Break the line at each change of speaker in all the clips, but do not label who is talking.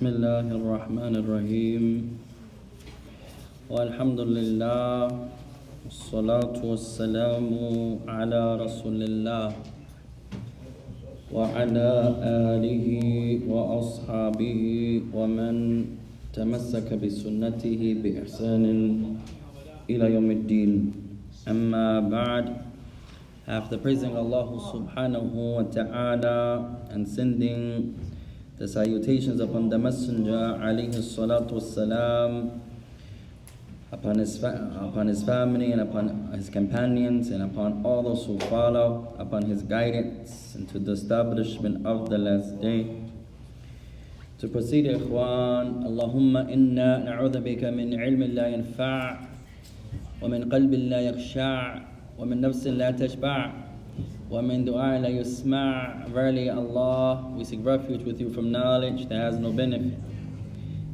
بسم الله الرحمن الرحيم والحمد لله والصلاة والسلام على رسول الله وعلى آله وأصحابه ومن تمسك بسنته بإحسان إلى يوم الدين. أما بعد, after praising Allah subhanahu wa ta'ala and sending the salutations upon the Messenger alayhi salatu wassalam, upon his family and upon his companions and upon all those who follow upon his guidance and to the establishment of the last day. To proceed, ikhwan, Allahumma inna na'udhu bika min ilmin la yanfa' wa min qalbin la yakhsha' wa min nafsin la tashba' وَمِن دُعَاءٍ لَا يُسْمَعْ. Verily, Allah, we seek refuge with you from knowledge that has no benefit,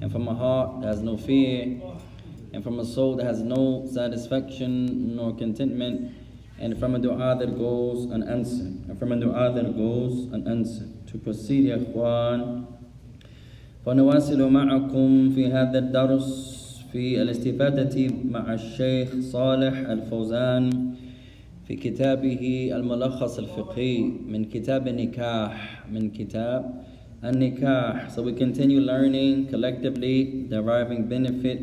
and from a heart that has no fear, and from a soul that has no satisfaction nor contentment, and from a dua that goes unanswered, To proceed, ya ikhwan, فنواصل معكم في هذا الدرس في الاستفادة مع الشيخ صالح الفوزان في كتابه الملخص الفقهي من كتاب النكاح. So we continue learning collectively, deriving benefit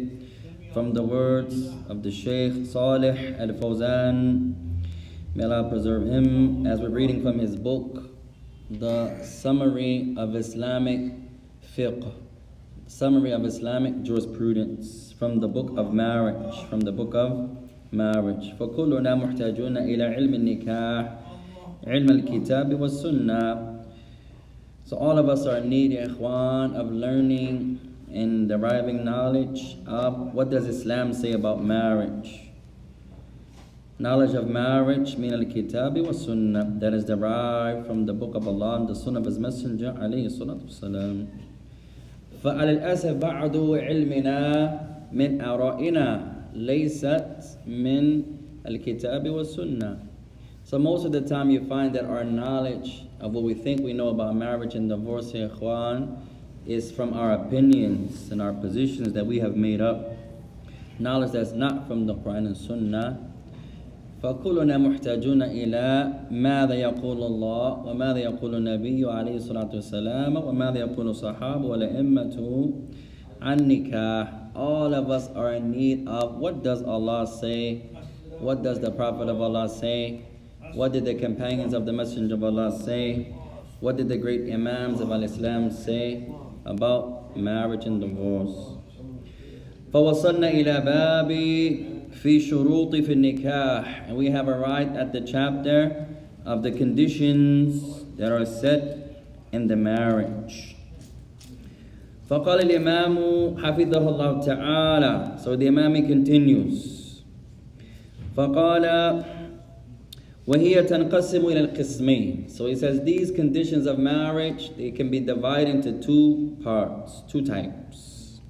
from the words of the Shaykh Salih al-Fawzan. May Allah preserve him, as we're reading from his book, The Summary of Islamic Fiqh, Summary of Islamic Jurisprudence, from the book of marriage, فكلنا محتاجون إلى علم النكاح علم الكتاب والسنة. So all of us are in need, ya ikhwan, of learning and deriving knowledge of what does Islam say about marriage. Knowledge of marriage, min al-kitab wa sunnah, that is derived from the book of Allah and the sunnah of his messenger alayhi salatu wasalam. فعلى الأسف بعض علمنا من آرائنا ليست من الكتاب والسنة. So most of the time you find that our knowledge of what we think we know about marriage and divorce, ya ikhwan, is from our opinions and our positions that we have made up. Knowledge that's not from the Quran and Sunnah. فكلنا محتاجون إلى ماذا يقول الله وماذا يقول النبي عليه الصلاة والسلام وماذا يقول الصحابة والأئمة عن نكاح. All of us are in need of what does Allah say, what does the Prophet of Allah say, what did the companions of the Messenger of Allah say, what did the great Imams of Al-Islam say about marriage and divorce. فوصلنا إلى باب في شروط في النكاح, and we have arrived at the chapter of the conditions that are set in the marriage. فقال الإمام حفظه الله تعالى. So the Imam continues. فقال وهي تنقسم إلى القسمين. So he says these conditions of marriage, they can be divided into two parts, two types.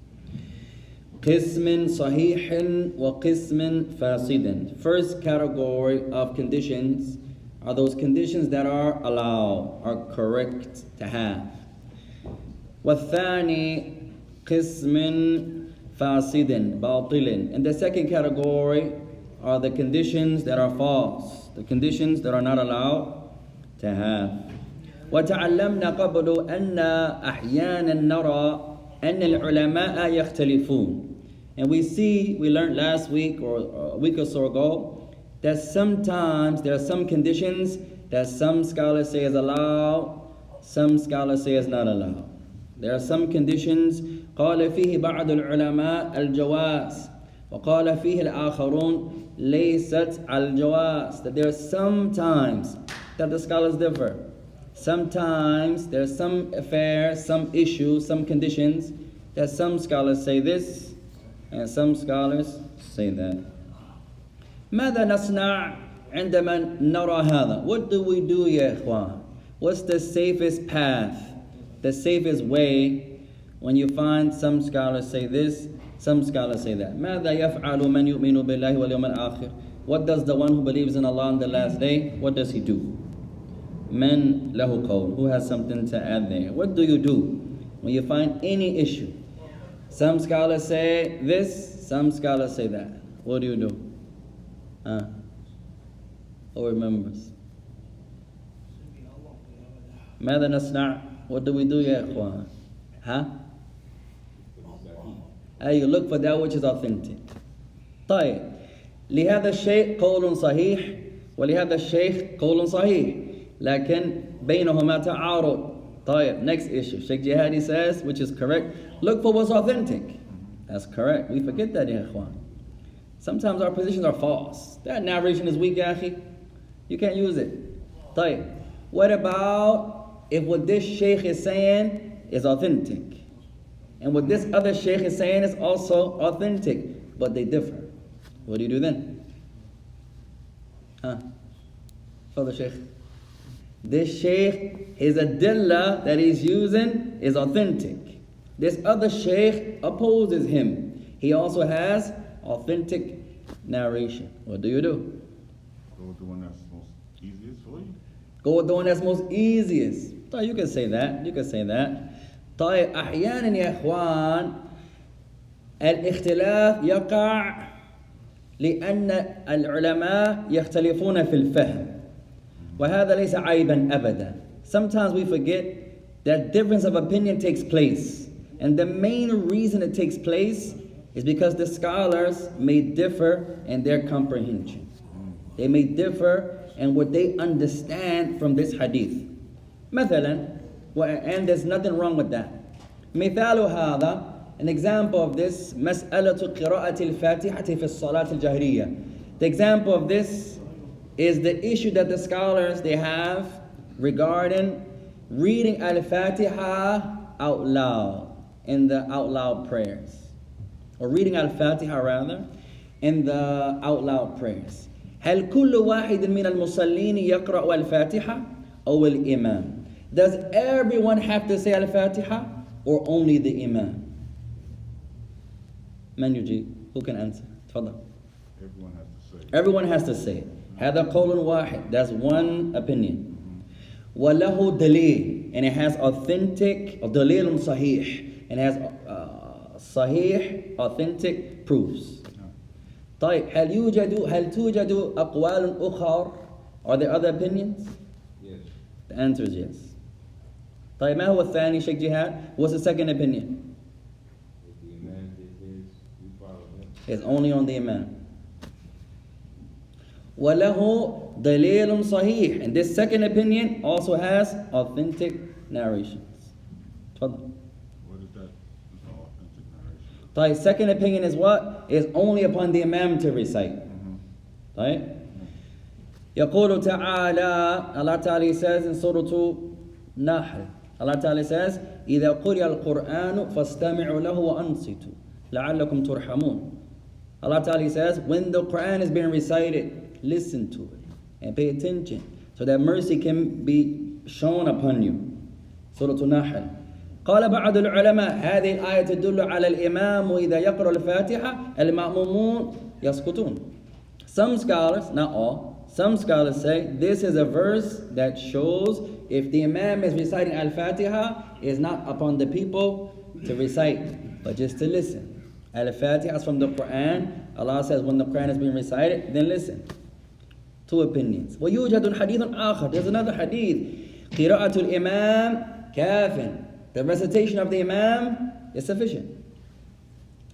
قسم صحيح وقسم فاسد. First category of conditions are those conditions that are allowed, are correct to have. والثاني قسم فاسد باطل. And the second category are the conditions that are false, the conditions that are not allowed to have. وتعلمنا قبل أن أحيانا نرى أن العلماء يختلفون. And we learned last week or a week or so ago that sometimes there are some conditions that some scholars say is allowed, some scholars say is not allowed. There are some conditions قال فيه بعض العلماء الجواز وقال فيه الآخرون ليست الجواز. That there are some times that the scholars differ. Sometimes there are some affairs, some issues, some conditions that some scholars say this and some scholars say that. ماذا نصنع عندما نرى هذا? What do we do, ya ikhwan? What's the safest path, the safest way when you find some scholars say this, some scholars say that? ماذا يفعل من يؤمن بالله واليوم الآخر? What does the one who believes in Allah on the last day, what does he do? من له قول, who has something to add there? What do you do when you find any issue, some scholars say this, some scholars say that, what do you do? Who remembers? ماذا نصنع? What do we do, ya ikhwan? You look for that which is authentic. طيب لهذا الشيء قول صحيح ولهذا الشيخ قول صحيح لكن بينهما تعارض. طيب, next issue. Sheikh Jihadi says, which is correct, look for what's authentic. That's correct. We forget that, ya ikhwan. Sometimes our positions are false. That narration is weak, ya akhi. You can't use it. طيب, what about if what this sheikh is saying is authentic and what this other sheikh is saying is also authentic, but they differ? What do you do then? Father Sheikh. This sheikh, his adillah that he's using is authentic. This other sheikh opposes him. He also has authentic narration. What do you do?
Go with the one that's most easiest for you.
Go with the one that's most easiest. طيب, you can say that. You can say that. طيب, أحيانا يا إخوان الاختلاف يقع لأن العلماء يختلفون في الفهم وهذا ليس عيبا أبدا. Sometimes we forget that difference of opinion takes place, and the main reason it takes place is because the scholars may differ in their comprehension. They may differ in what they understand from this hadith. مثلا, and there's nothing wrong with that. مثال هذا, an example of this, مسألة قراءة الفاتحة في الصلاة الجهرية. The example of this is the issue that the scholars they have regarding reading al-Fatiha out loud in the out loud prayers, or reading al-Fatiha rather in the out loud prayers. هل كل واحد من المصلين يقرأ الفاتحة أو الإمام? Does everyone have to say al-Fatiha or only the Imam? من يجيب? Who can answer? تفضل.
Everyone has to say.
Everyone has to say it. هذا قول واحد. That's one opinion. وله دليل, and it has authentic, دليل صحيح, and it has صحيح, authentic proofs. طيب, هل توجد أقوال أخرى? Are there other opinions?
Yes.
The answer is yes. طيب, ما هو الثاني, Sheikh Jihad? What's the second opinion?
If the Imam did his, we follow him.
It's only on the Imam. وله دليل صحيح, and this second opinion also has authentic narrations. تفضل.
What is that? It's all authentic narration.
طيب, second opinion is what? Is only upon the Imam to recite. طيب. يقول تعالى, Allah Ta'ala says in Surah Nahl, Allah Ta'ala says, إذا قرئ القرآن فاستمعوا له وأنصتوا لعلكم ترحمون. Allah Ta'ala says, when the Quran is being recited, listen to it and pay attention so that mercy can be shown upon you. Surah Nahl. قال بعض العلماء هذه الآية تدل على الإمام وإذا يقرأ الفاتحة المأمومون يسكتون. Some scholars, not all, some scholars say this is a verse that shows if the Imam is reciting Al-Fatiha, it is not upon the people to recite, but just to listen. Al-Fatiha is from the Quran. Allah says when the Quran is being recited, then listen. Two opinions. وَيُوجَدُ حَدِيثٌ آخر. There's another hadith. قِرَاءَةُ الْإِمَامِ كَافٍ. The recitation of the Imam is sufficient.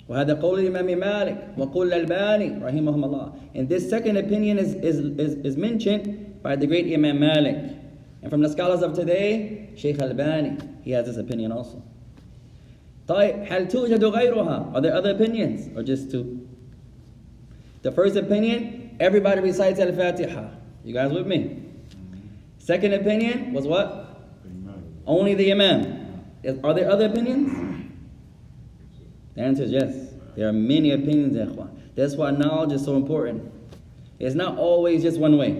وهذا قول الإمام مالك وقول الألباني رحمهم الله. And this second opinion is mentioned by the great Imam Malik. And from the scholars of today, Sheikh Albani, he has this opinion also. طيب, هل توجد غيرها? Are there other opinions or just two? The first opinion, everybody recites Al-Fatiha. You guys with me? Second opinion was what? Only the Imam. Are there other opinions? The answer is yes. There are many opinions, ikhwan. That's why knowledge is so important. It's not always just one way.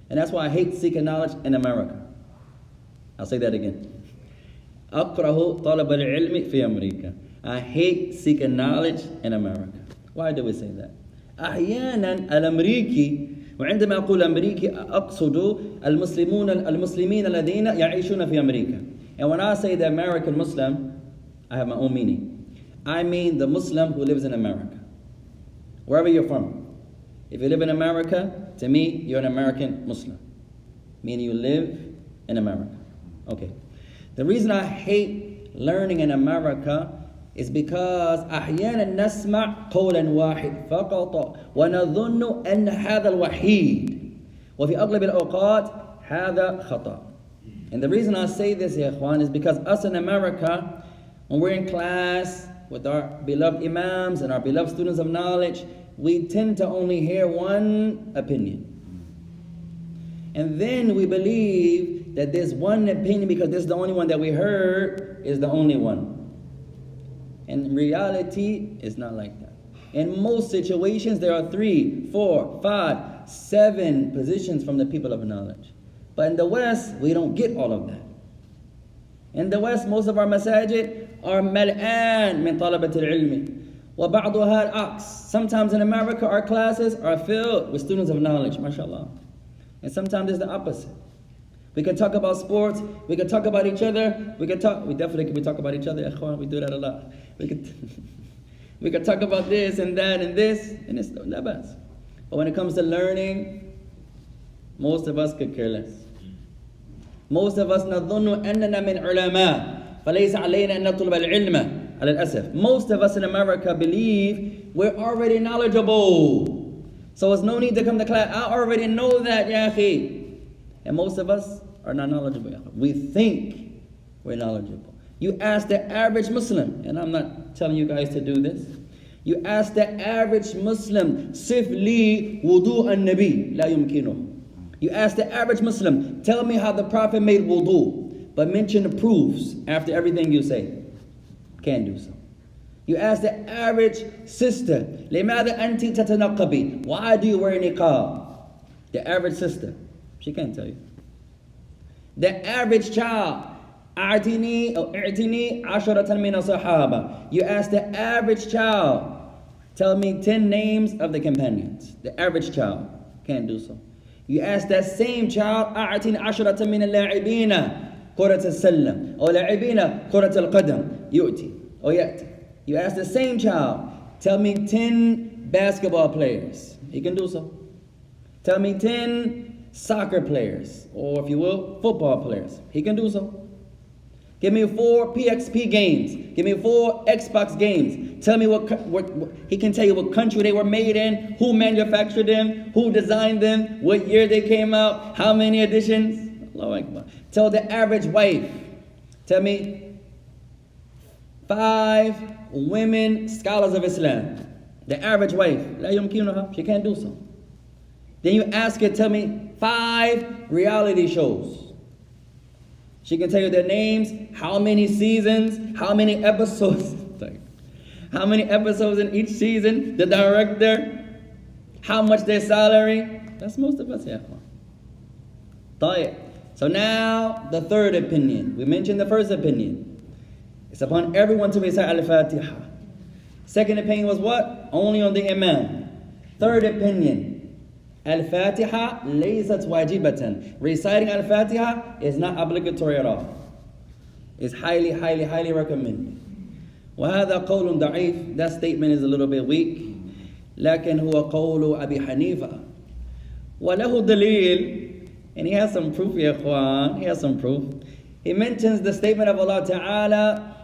And that's why I hate seeking knowledge in America. I'll say that again. أكره طلب العلم في أمريكا. I hate seeking knowledge in America. Why do we say that? أحيانا الأمريكي, وعندما أقول أمريكي أقصد المسلمين الذين يعيشون في أمريكا. And when I say the American Muslim, I have my own meaning. I mean the Muslim who lives in America. Wherever you're from. If you live in America, to me, you're an American Muslim. Meaning you live in America. Okay. The reason I hate learning in America is because أحيانا نسمع قولا واحد فقط ونظن أن هذا الوحيد وفي أغلب الأوقات هذا خطأ. And the reason I say this, ya ikhwan, is because us in America, when we're in class with our beloved Imams and our beloved students of knowledge, we tend to only hear one opinion. And then we believe that this one opinion, because this is the only one that we heard, is the only one. And in reality, it's not like that. In most situations, there are 3, 4, 5, 7 positions from the people of knowledge. But in the West, we don't get all of that. In the West, most of our masajid are mal'an min talabat al-ilmi. وَبَعْضُهَا الْعَكْسِ. Sometimes in America, our classes are filled with students of knowledge, mashallah. And sometimes it's the opposite. We can talk about sports, we can talk about each other, we definitely can talk about each other, ikhwan, we do that a lot. We could talk about this and that and this, and it's not bad. But when it comes to learning, most of us could care less. Most of us نظن أننا من علماء فليس علينا أن نطلب العلم على الأسف. Most of us in America believe we're already knowledgeable. So there's no need to come to class. I already know that, ya akhi. And most of us are not knowledgeable. We think we're knowledgeable. You ask the average Muslim, and I'm not telling you guys to do this. You ask the average Muslim, صف لي وضوء النبي لا يمكنه. You ask the average Muslim, tell me how the Prophet made wudu, but mention the proofs after everything you say. Can't do so. You ask the average sister, لماذا أنت تتنقبي? Why do you wear niqab? The average sister, she can't tell you. The average child, أعطني أو اعطني عشرة من الصحابة. You ask the average child, tell me 10 names of the companions. The average child can't do so. You ask that same child, أعطني عشرة من اللاعبين كرة السلة أو لاعبين كرة القدم يؤتي أو يأتي. You ask the same child, tell me 10 basketball players. He can do so. Tell me 10 soccer players, or if you will, football players. He can do so. Give me 4 PXP games. Give me 4 Xbox games. Tell me what he can tell you what country they were made in, who manufactured them, who designed them, what year they came out, how many editions. Allahu Akbar. Tell the average wife. Tell me 5 women scholars of Islam. The average wife. لا يمكنها. She can't do so. Then you ask her, tell me 5 reality shows. She can tell you their names, how many seasons, how many episodes, how many episodes in each season, the director, how much their salary. That's most of us here. So now the third opinion. We mentioned the first opinion. It's upon everyone to recite Al-Fatiha. Second opinion was what? Only on the Imam. Third opinion. Al-Fatiha laysat wajibatan. Reciting Al-Fatiha is not obligatory at all. It's highly, highly, highly recommended. وهذا قول ضعيف. That statement is a little bit weak. لكن هو قول أبي حنيفة. وله دليل. And he has some proof, ya ikhwan. He has some proof. He mentions the statement of Allah Ta'ala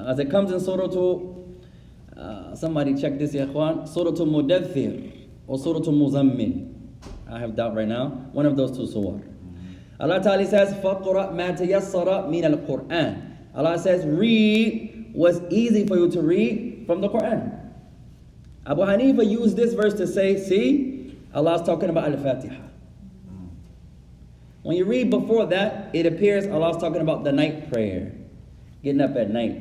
as it comes in Surah to, somebody check this, ya ikhwan. Surah to Mudaththir. Or Surah Muzammil. I have doubt right now. One of those 2 surah. Allah Ta'ala says, فَقْرَأْ مَا تَيَسَّرَ مِنَ الْقُرْآنِ. Allah says, read what's easy for you to read from the Quran. Abu Hanifa used this verse to say, see, Allah's talking about Al-Fatiha. When you read before that, it appears Allah's talking about the night prayer. Getting up at night.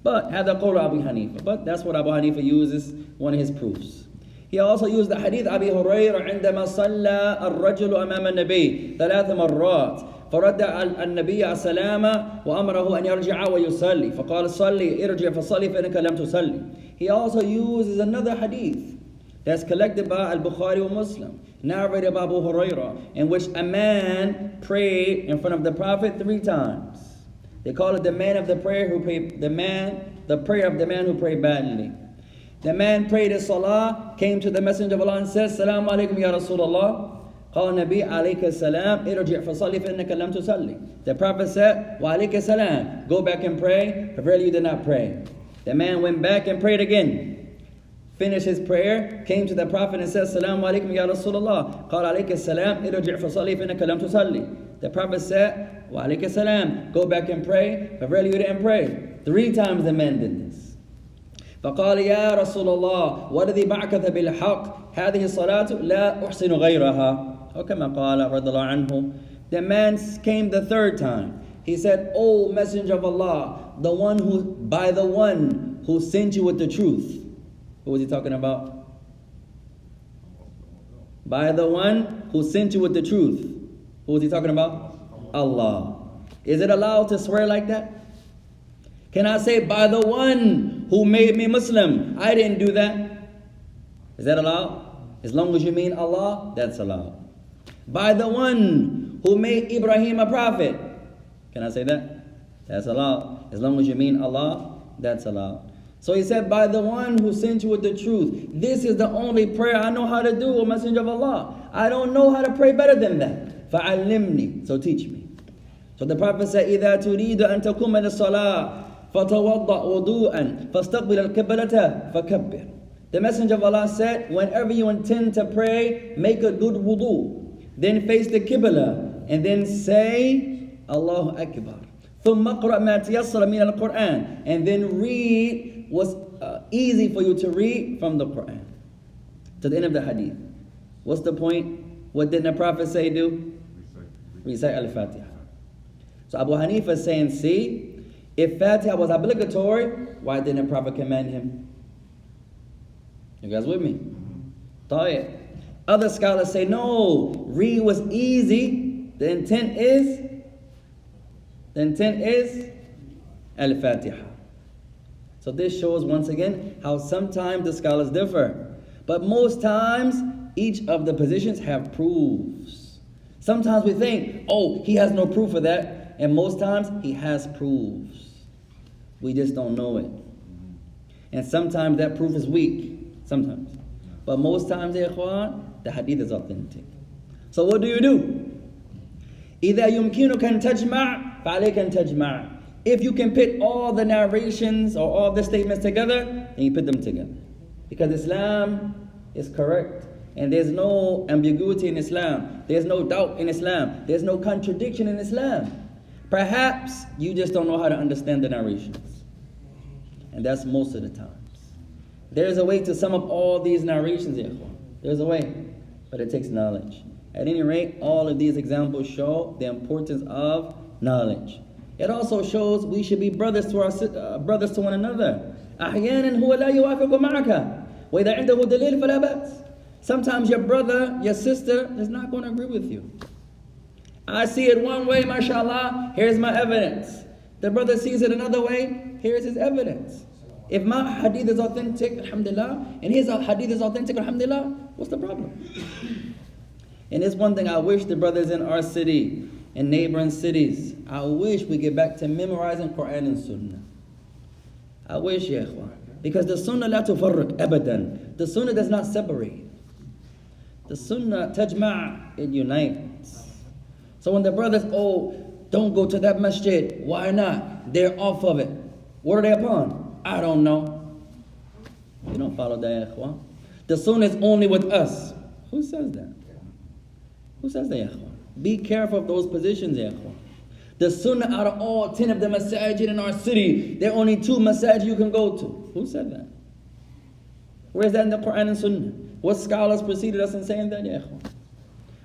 But, هذا قول Abu Hanifa. But that's what Abu Hanifa uses, one of his proofs. He also used the hadith Abi Hurairah عندما صلى الرجل أمام النبي 3 مرات فرد النبي السلام وأمره أن يرجع ويصلي فقال صلي ارجع فصلي فإنك لم تصلي. He also uses another hadith that's collected by Al-Bukhari or Muslim, narrated by Abu Hurairah, in which a man prayed in front of the Prophet 3 times. They call it the man of the prayer who prayed, the prayer of the man who prayed badly. The man prayed his salah, came to the Messenger of Allah and said, Salaam alaikum ya Rasulullah. قال النبي عليك السلام ارجع فصلي فإنك لم تصلي. The Prophet said, وعليك السلام, go back and pray, for verily you did not pray. The man went back and prayed again. Finished his prayer, came to the Prophet and said, Salaam alaikum ya Rasulullah. قال عليك السلام ارجع فصلي فإنك لم تصلي. The Prophet said, وعليك السلام, go back and pray, for verily you didn't pray. 3 times the man did this. فقال يا رسول الله والذي بعثك بالحق هذه الصلاة لا أحسن غيرها. أو كما قال رضي الله عنه. The man came the 3rd time. He said, O Messenger of Allah, the one who sent you with the truth. Who was he talking about? By the one who sent you with the truth. Who was he talking about? Allah. Is it allowed to swear like that? Can I say, by the one who made me Muslim, I didn't do that? Is that allowed? As long as you mean Allah, that's allowed. By the one who made Ibrahim a prophet, can I say that? That's allowed. As long as you mean Allah, that's allowed. So he said, by the one who sent you with the truth, this is the only prayer I know how to do, O Messenger of Allah. I don't know how to pray better than that. فَعَلِّمْنِي, so teach me. So the Prophet said, إِذَا تُرِيدُ أَن تَقُومَ لِلصَّلَاةِ فَتَوَضَّأْ وُضُوءًا فَاسْتَقْبِلَ الْقِبْلَةَ فَكَبِّرْ. The Messenger of Allah said, whenever you intend to pray, make a good wudu. Then face the Qibla and then say, Allahu Akbar. ثُمَّ اقْرَأْ مَا تَيَسَّرَ مِنَ الْقُرْآنِ. And then read what's easy for you to read from the Quran. To the end of the hadith. What's the point? What did the Prophet say do? Recite Al-Fatiha. So Abu Hanifa is saying, see, if Fatiha was obligatory, why didn't the Prophet command him? You guys with me? Tayyib. Other scholars say, no, read was easy. The intent is Al-Fatiha. So this shows once again how sometimes the scholars differ. But most times, each of the positions have proofs. Sometimes we think, oh, he has no proof for that. And most times, he has proofs. We just don't know it. And sometimes that proof is weak. Sometimes. But most times, the hadith is authentic. So what do you do? إِذَا يُمْكِنُكَ أَن تَجْمَعْ فَعَلَيْكَ أَن تَجْمَعْ. If you can put all the narrations or all the statements together, then you put them together. Because Islam is correct. And there's no ambiguity in Islam. There's no doubt in Islam. There's no contradiction in Islam. Perhaps you just don't know how to understand the narrations. And that's most of the times. There's a way to sum up all these narrations, there's a way, but it takes knowledge. At any rate, all of these examples show the importance of knowledge. It also shows we should be brothers to our brothers to one another. أحيانا هو لا يوافق معك وإذا عنده دليل فلا بأس. Sometimes your brother, your sister is not going to agree with you. I see it one way, mashallah, here's my evidence. The brother sees it another way, here's his evidence. If my hadith is authentic, alhamdulillah, and his hadith is authentic, alhamdulillah, what's the problem? And it's one thing I wish the brothers in our city and neighboring cities, I wish we get back to memorizing Quran and Sunnah. I wish, ya ikhwan. Because the Sunnah la tufarriq abadan. The Sunnah does not separate. The Sunnah tajma', it unites. So when the brothers, oh, don't go to that masjid. Why not? They're off of it. What are they upon? I don't know. You don't follow that, ya ikhwan. The Sunnah is only with us. Who says that? Who says that, ya ikhwan? Be careful of those positions, ya ikhwan. The Sunnah out of all 10 of the masajid in our city, there are only 2 masajid you can go to. Who said that? Where is that in the Quran and Sunnah? What scholars preceded us in saying that, ya ikhwan?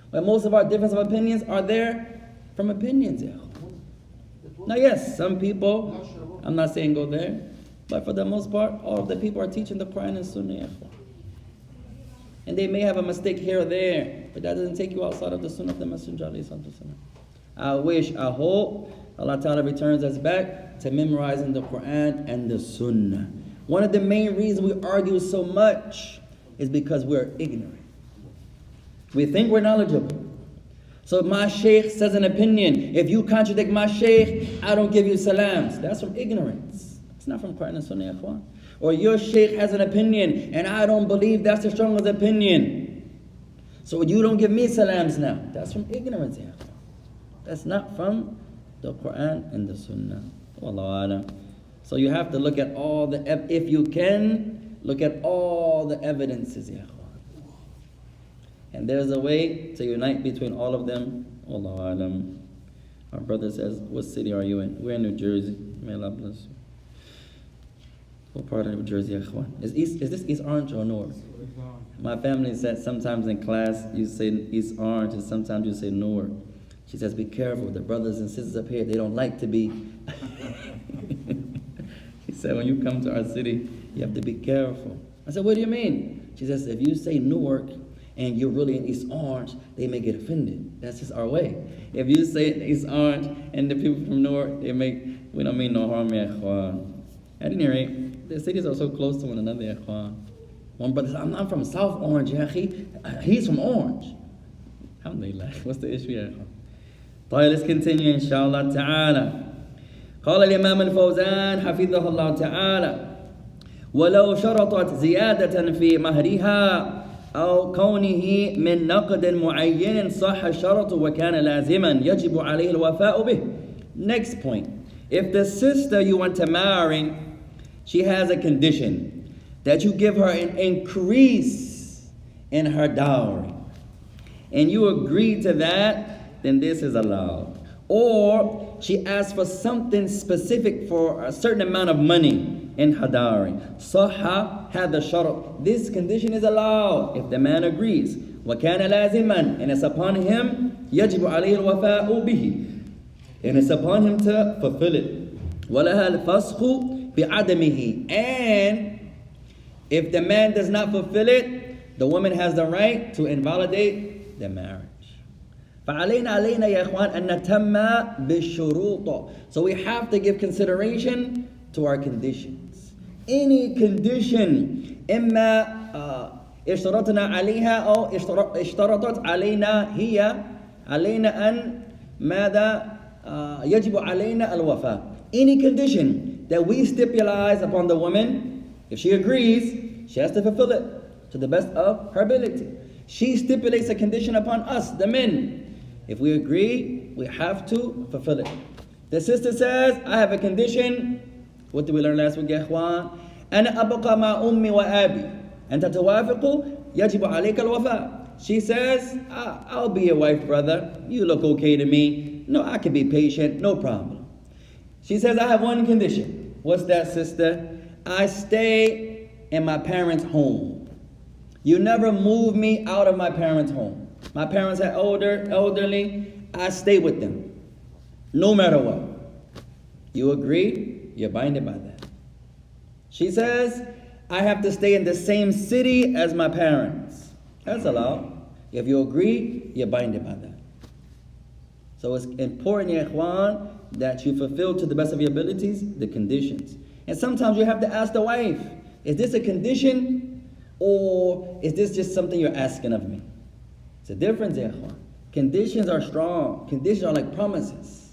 When most of our difference of opinions are there from opinions, ya ikhwan. Now yes, some people, I'm not saying go there, but for the most part, all of the people are teaching the Quran and Sunnah, ya ikhwan. And they may have a mistake here or there, but that doesn't take you outside of the Sunnah of the Messenger. I hope Allah Ta'ala returns us back to memorizing the Quran and the Sunnah. One of the main reasons we argue so much is because we're ignorant. We think we're knowledgeable. So my sheikh says an opinion. If you contradict my sheikh, I don't give you salams. That's from ignorance. It's not from Quran and Sunnah, ikhwan. Or your sheikh has an opinion, and I don't believe that's the strongest opinion. So you don't give me salams now. That's from ignorance, ikhwan. That's not from the Quran and the Sunnah. Wallahu alam. So you have to look at all the, if you can, look at all the evidences, ikhwan. And there's a way to unite between all of them. Wallahu alam. Our brother says, what city are you in? We're in New Jersey. May Allah bless you. What part of New Jersey, ikhwan? Is this East Orange or North? My family said sometimes in class you say East Orange and sometimes you say North. She says, be careful. The brothers and sisters up here, they don't like to be. She said, when you come to our city, you have to be careful. I said, what do you mean? She says, if you say Newark, and you're really in East Orange, they may get offended. That's just our way. If you say East Orange and the people from North, we don't mean no harm, ya ikhwan. At any rate, the cities are so close to one another, ya ikhwan. One brother said, I'm from South Orange, ya akhi. He's from Orange. Alhamdulillah. What's the issue, ya ikhwan? طيب, let's continue, inshallah ta'ala. قال الإمام الفوزان حفظه الله تعالى ولو شرطت زيادة في مهرها أو كونه من نقد معين صح الشرط وكان لازما يجب عليه الوفاء به. Next point. If the sister you want to marry, she has a condition that you give her an increase in her dowry, and you agree to that, then this is allowed. Or she asks for something specific for a certain amount of money in her dowry. صح هذا الشرط. This condition is allowed if the man agrees. وكان لازما, and it's upon him يجب عليه الوفاء به, and it's upon him to fulfill it. ولها الفسخ بعدمه, and if the man does not fulfill it, the woman has the right to invalidate the marriage. فعلينا يا إخوان أن نتم بالشروط. So we have to give consideration to our conditions. Any condition, إما اشترطنا عليها أو اشترطت علينا هي علينا أن ماذا يجب علينا الوفاء. Any condition that we stipulate upon the woman, if she agrees, she has to fulfill it to the best of her ability. She stipulates a condition upon us, the men. If we agree, we have to fulfill it. The sister says, I have a condition. What did we learn last week, ya ikhwan? أنا أبقى مع أمي وأبي. أنت توافق يجب عليك الوفاء. She says, I'll be your wife, brother. You look okay to me. No, I can be patient, no problem. She says, I have one condition. What's that, sister? I stay in my parents' home. You never move me out of my parents' home. My parents are elderly. I stay with them, no matter what. You agree? You're binded by that. She says, I have to stay in the same city as my parents. That's allowed. If you agree, you're binded by that. So it's important, ya ikhwan, that you fulfill to the best of your abilities the conditions. And sometimes you have to ask the wife, is this a condition or is this just something you're asking of me? It's a difference, ya ikhwan. Conditions are strong. Conditions are like promises.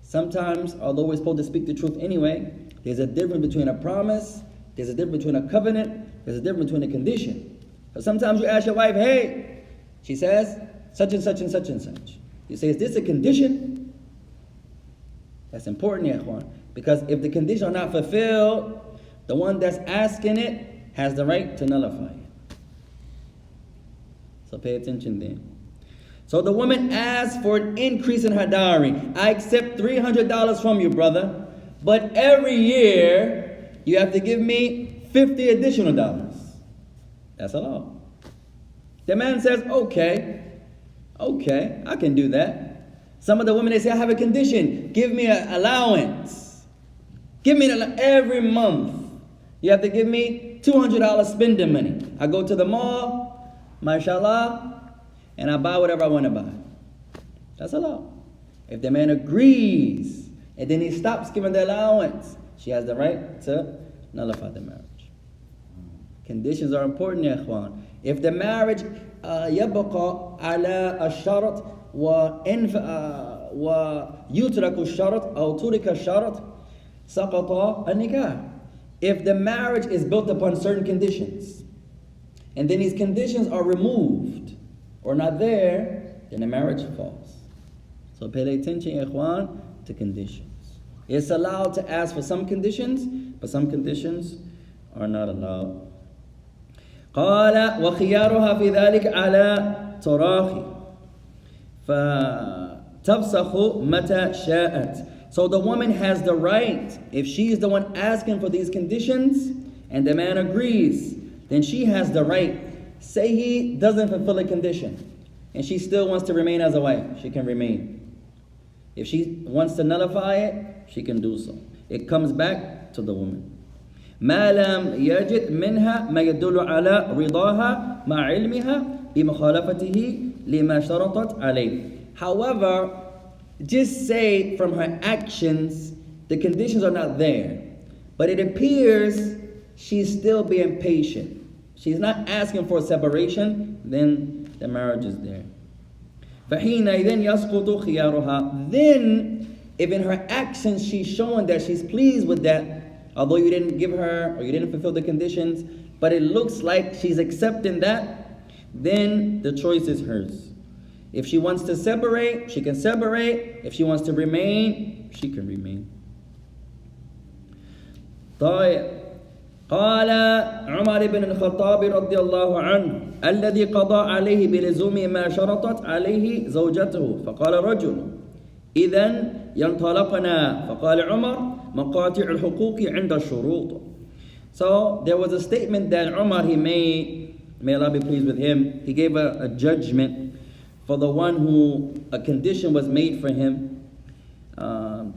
Sometimes, although we're supposed to speak the truth anyway, there's a difference between a promise, there's a difference between a covenant, there's a difference between a condition. So sometimes you ask your wife, hey, she says, such and such and such and such. You say, is this a condition? That's important, ya ikhwan. Because if the conditions are not fulfilled, the one that's asking it has the right to nullify it. So pay attention then. So the woman asks for an increase in her dowry. I accept $300 from you, brother, but every year you have to give me $50 additional dollars. That's allowed. The man says, okay, I can do that. Some of the women, they say, I have a condition. Give me an allowance. Give me every month. You have to give me $200 spending money. I go to the mall, mashallah, and I buy whatever I want to buy. That's allowed. If the man agrees, and then he stops giving the allowance, she has the right to nullify the marriage. Conditions are important, ya ikhwan. If the marriage يبقى على الشرط ويترك الشرط أو ترك الشرط سقط النكاح. If the marriage is built upon certain conditions, and then these conditions are removed or not there, then the marriage falls. So pay attention, ikhwan, to conditions. It's allowed to ask for some conditions, but some conditions are not allowed. قال وخيارها في ذلك على تراخي فتفسخ متى شاءت. So the woman has the right, if she is the one asking for these conditions and the man agrees, then she has the right. Say he doesn't fulfill a condition and she still wants to remain as a wife, she can remain. If she wants to nullify it, she can do so. It comes back to the woman. ما لم يجد منها ما يدل على رضاها مع علمها بمخالفته لما شرطت عليه. However, just say from her actions the conditions are not there, but it appears she's still being patient. She's not asking for a separation, then the marriage is there. فحينئذ يسقط خيارها. Then, if in her actions she's showing that she's pleased with that, although you didn't give her or you didn't fulfill the conditions, but it looks like she's accepting that, then the choice is hers. If she wants to separate, she can separate. If she wants to remain, she can remain. طيب. قال عمر بن الخطاب رضي الله عنه الذي قضى عليه بلزوم ما شرطت عليه زوجته فقال رجل إذن ينطلقنا فقال عمر مقاطع الحقوق عند الشروط. So there was a statement that Umar he made, may Allah be pleased with him. He gave a judgment for the one who a condition was made for him.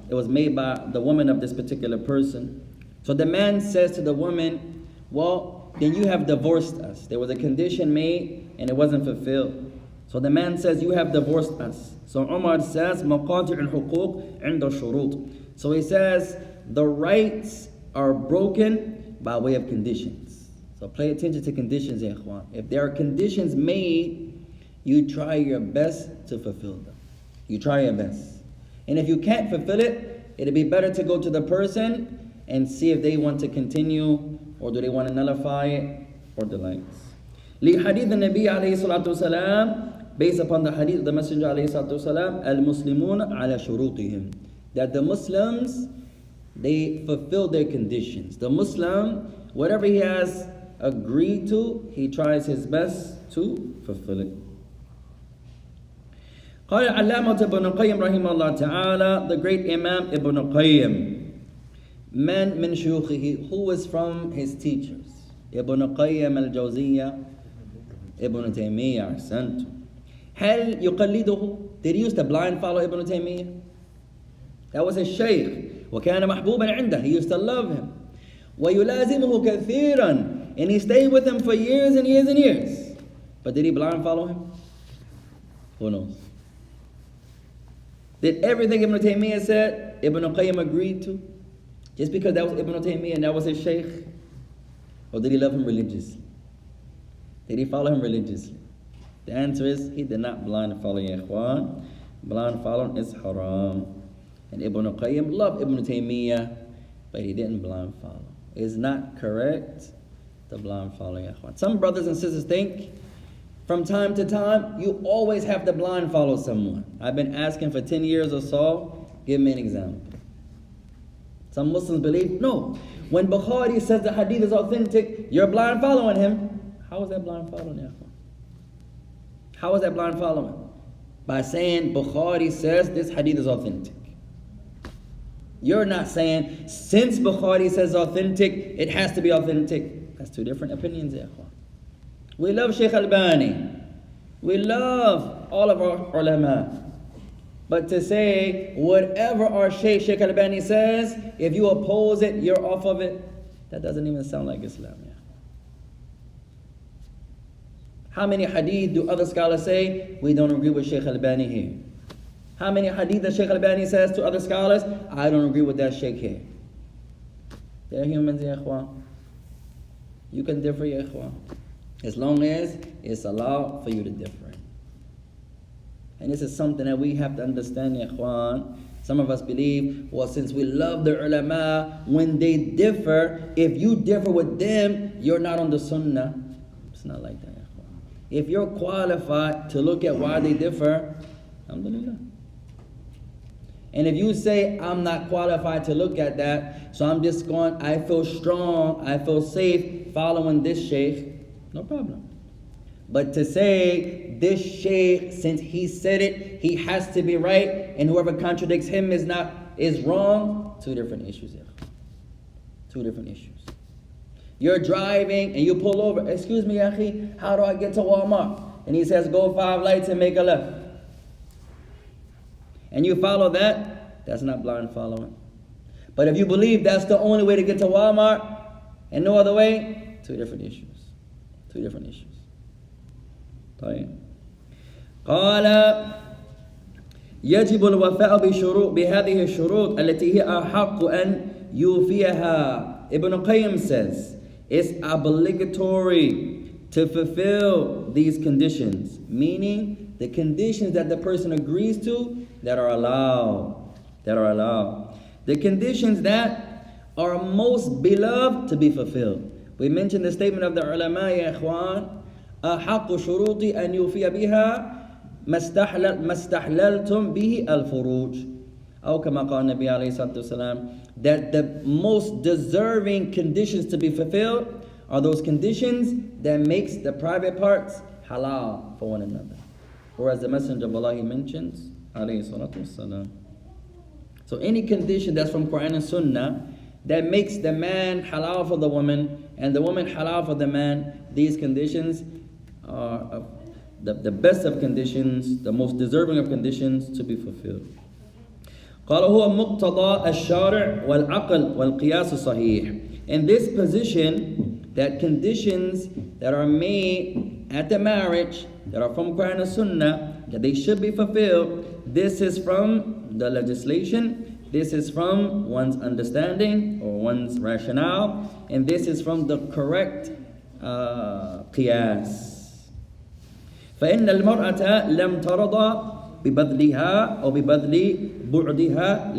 It was made by the woman of this particular person. So the man says to the woman, well, then you have divorced us. There was a condition made and it wasn't fulfilled. So the man says, you have divorced us. So Umar says, مقاطع الحقوق عند الشروط. So he says, the rights are broken by way of conditions. So pay attention to conditions, ya ikhwan. If there are conditions made, you try your best to fulfill them. You try your best. And if you can't fulfill it, it'd be better to go to the person and see if they want to continue or do they want to nullify it or the likes. لحديث النبي عليه الصلاة والسلام, based upon the hadith of the Messenger عليه الصلاة والسلام, المسلمون على شروطهم, that the Muslims, they fulfill their conditions. The Muslim, whatever he has agreed to, he tries his best to fulfill it. قال العلامة ابن القيم رحمه الله تعالى, the great Imam Ibn al-Qayyim, man min shuyukhihi, who was from his teachers, Ibn al-Qayyim al-Jawziyya, Ibn Taymiyyah, ahsantu. هل يقلده? Did he used to blind follow Ibn Taymiyyah? That was his shaykh. وكان محبوبا عنده, he used to love him. ويلازمه كثيرا, and he stayed with him for years and years and years. But did he blind follow him? Who knows? Did everything Ibn Taymiyyah said, Ibn al-Qayyim agreed to? Just because that was Ibn Taymiyyah and that was his shaykh? Or did he love him religiously? Did he follow him religiously? The answer is, he did not blind follow, ya ikhwan. Blind following is haram. And Ibn al-Qayyim loved Ibn Taymiyyah, but he didn't blind follow. It's not correct to blind follow, ya ikhwan. Some brothers and sisters think, from time to time, you always have to blind follow someone. I've been asking for 10 years or so, give me an example. Some Muslims believe, no, when Bukhari says the hadith is authentic, you're blind following him. How is that blind following, ya ikhwan? How is that blind following? By saying Bukhari says this hadith is authentic. You're not saying, since Bukhari says authentic, it has to be authentic. That's two different opinions, ya ikhwan. We love Shaykh Albani. We love all of our ulama. But to say, whatever our Shaykh Albani says, if you oppose it, you're off of it, that doesn't even sound like Islam. Yeah. How many hadith do other scholars say, we don't agree with Shaykh Albani here? How many hadith that Shaykh Albani says to other scholars, I don't agree with that Shaykh here? They're humans, ya ikhwan. You can differ, ya ikhwan. As long as it's allowed for you to differ. And this is something that we have to understand, ya ikhwan. Some of us believe, well, since we love the ulama, when they differ, if you differ with them, you're not on the sunnah. It's not like that, ya ikhwan. If you're qualified to look at why they differ, alhamdulillah. And if you say, I'm not qualified to look at that, so I'm just going, I feel strong, I feel safe following this sheikh, no problem. But to say, this sheikh, since he said it, he has to be right, and whoever contradicts him is wrong, two different issues here. Two different issues. You're driving and you pull over, excuse me, Akhi, how do I get to Walmart? And he says, go 5 lights and make a left. And you follow that, that's not blind following. But if you believe that's the only way to get to Walmart and no other way, two different issues. Two different issues. طيب. قال يجب الوفاء بهذه الشروط التي هي أحق أن يوفيها. Ibn Qayyim says it's obligatory to fulfill these conditions, meaning the conditions that the person agrees to that are allowed. The conditions that are most beloved to be fulfilled. We mentioned the statement of the ulama, ya ikhwan, أحق شروط أن يوفي بها ما استحللتم به الفروج. أو كما قال النبي عليه الصلاة والسلام, that the most deserving conditions to be fulfilled are those conditions that makes the private parts halal for one another. Whereas the Messenger of Allah, he mentions عليه الصلاة والسلام. So any condition that's from Quran and Sunnah that makes the man halal for the woman and the woman halal for the man, these conditions are the best of conditions, the most deserving of conditions to be fulfilled. قال هو مقتضى الشارع والعقل والقياس الصحيح. In this position, that conditions that are made at the marriage, that are from Quran and Sunnah, that they should be fulfilled, this is from the legislation, this is from one's understanding or one's rationale, and this is from the correct qiyas. فإن المرأة لم ترضى ببذلها أو ببذل بعدها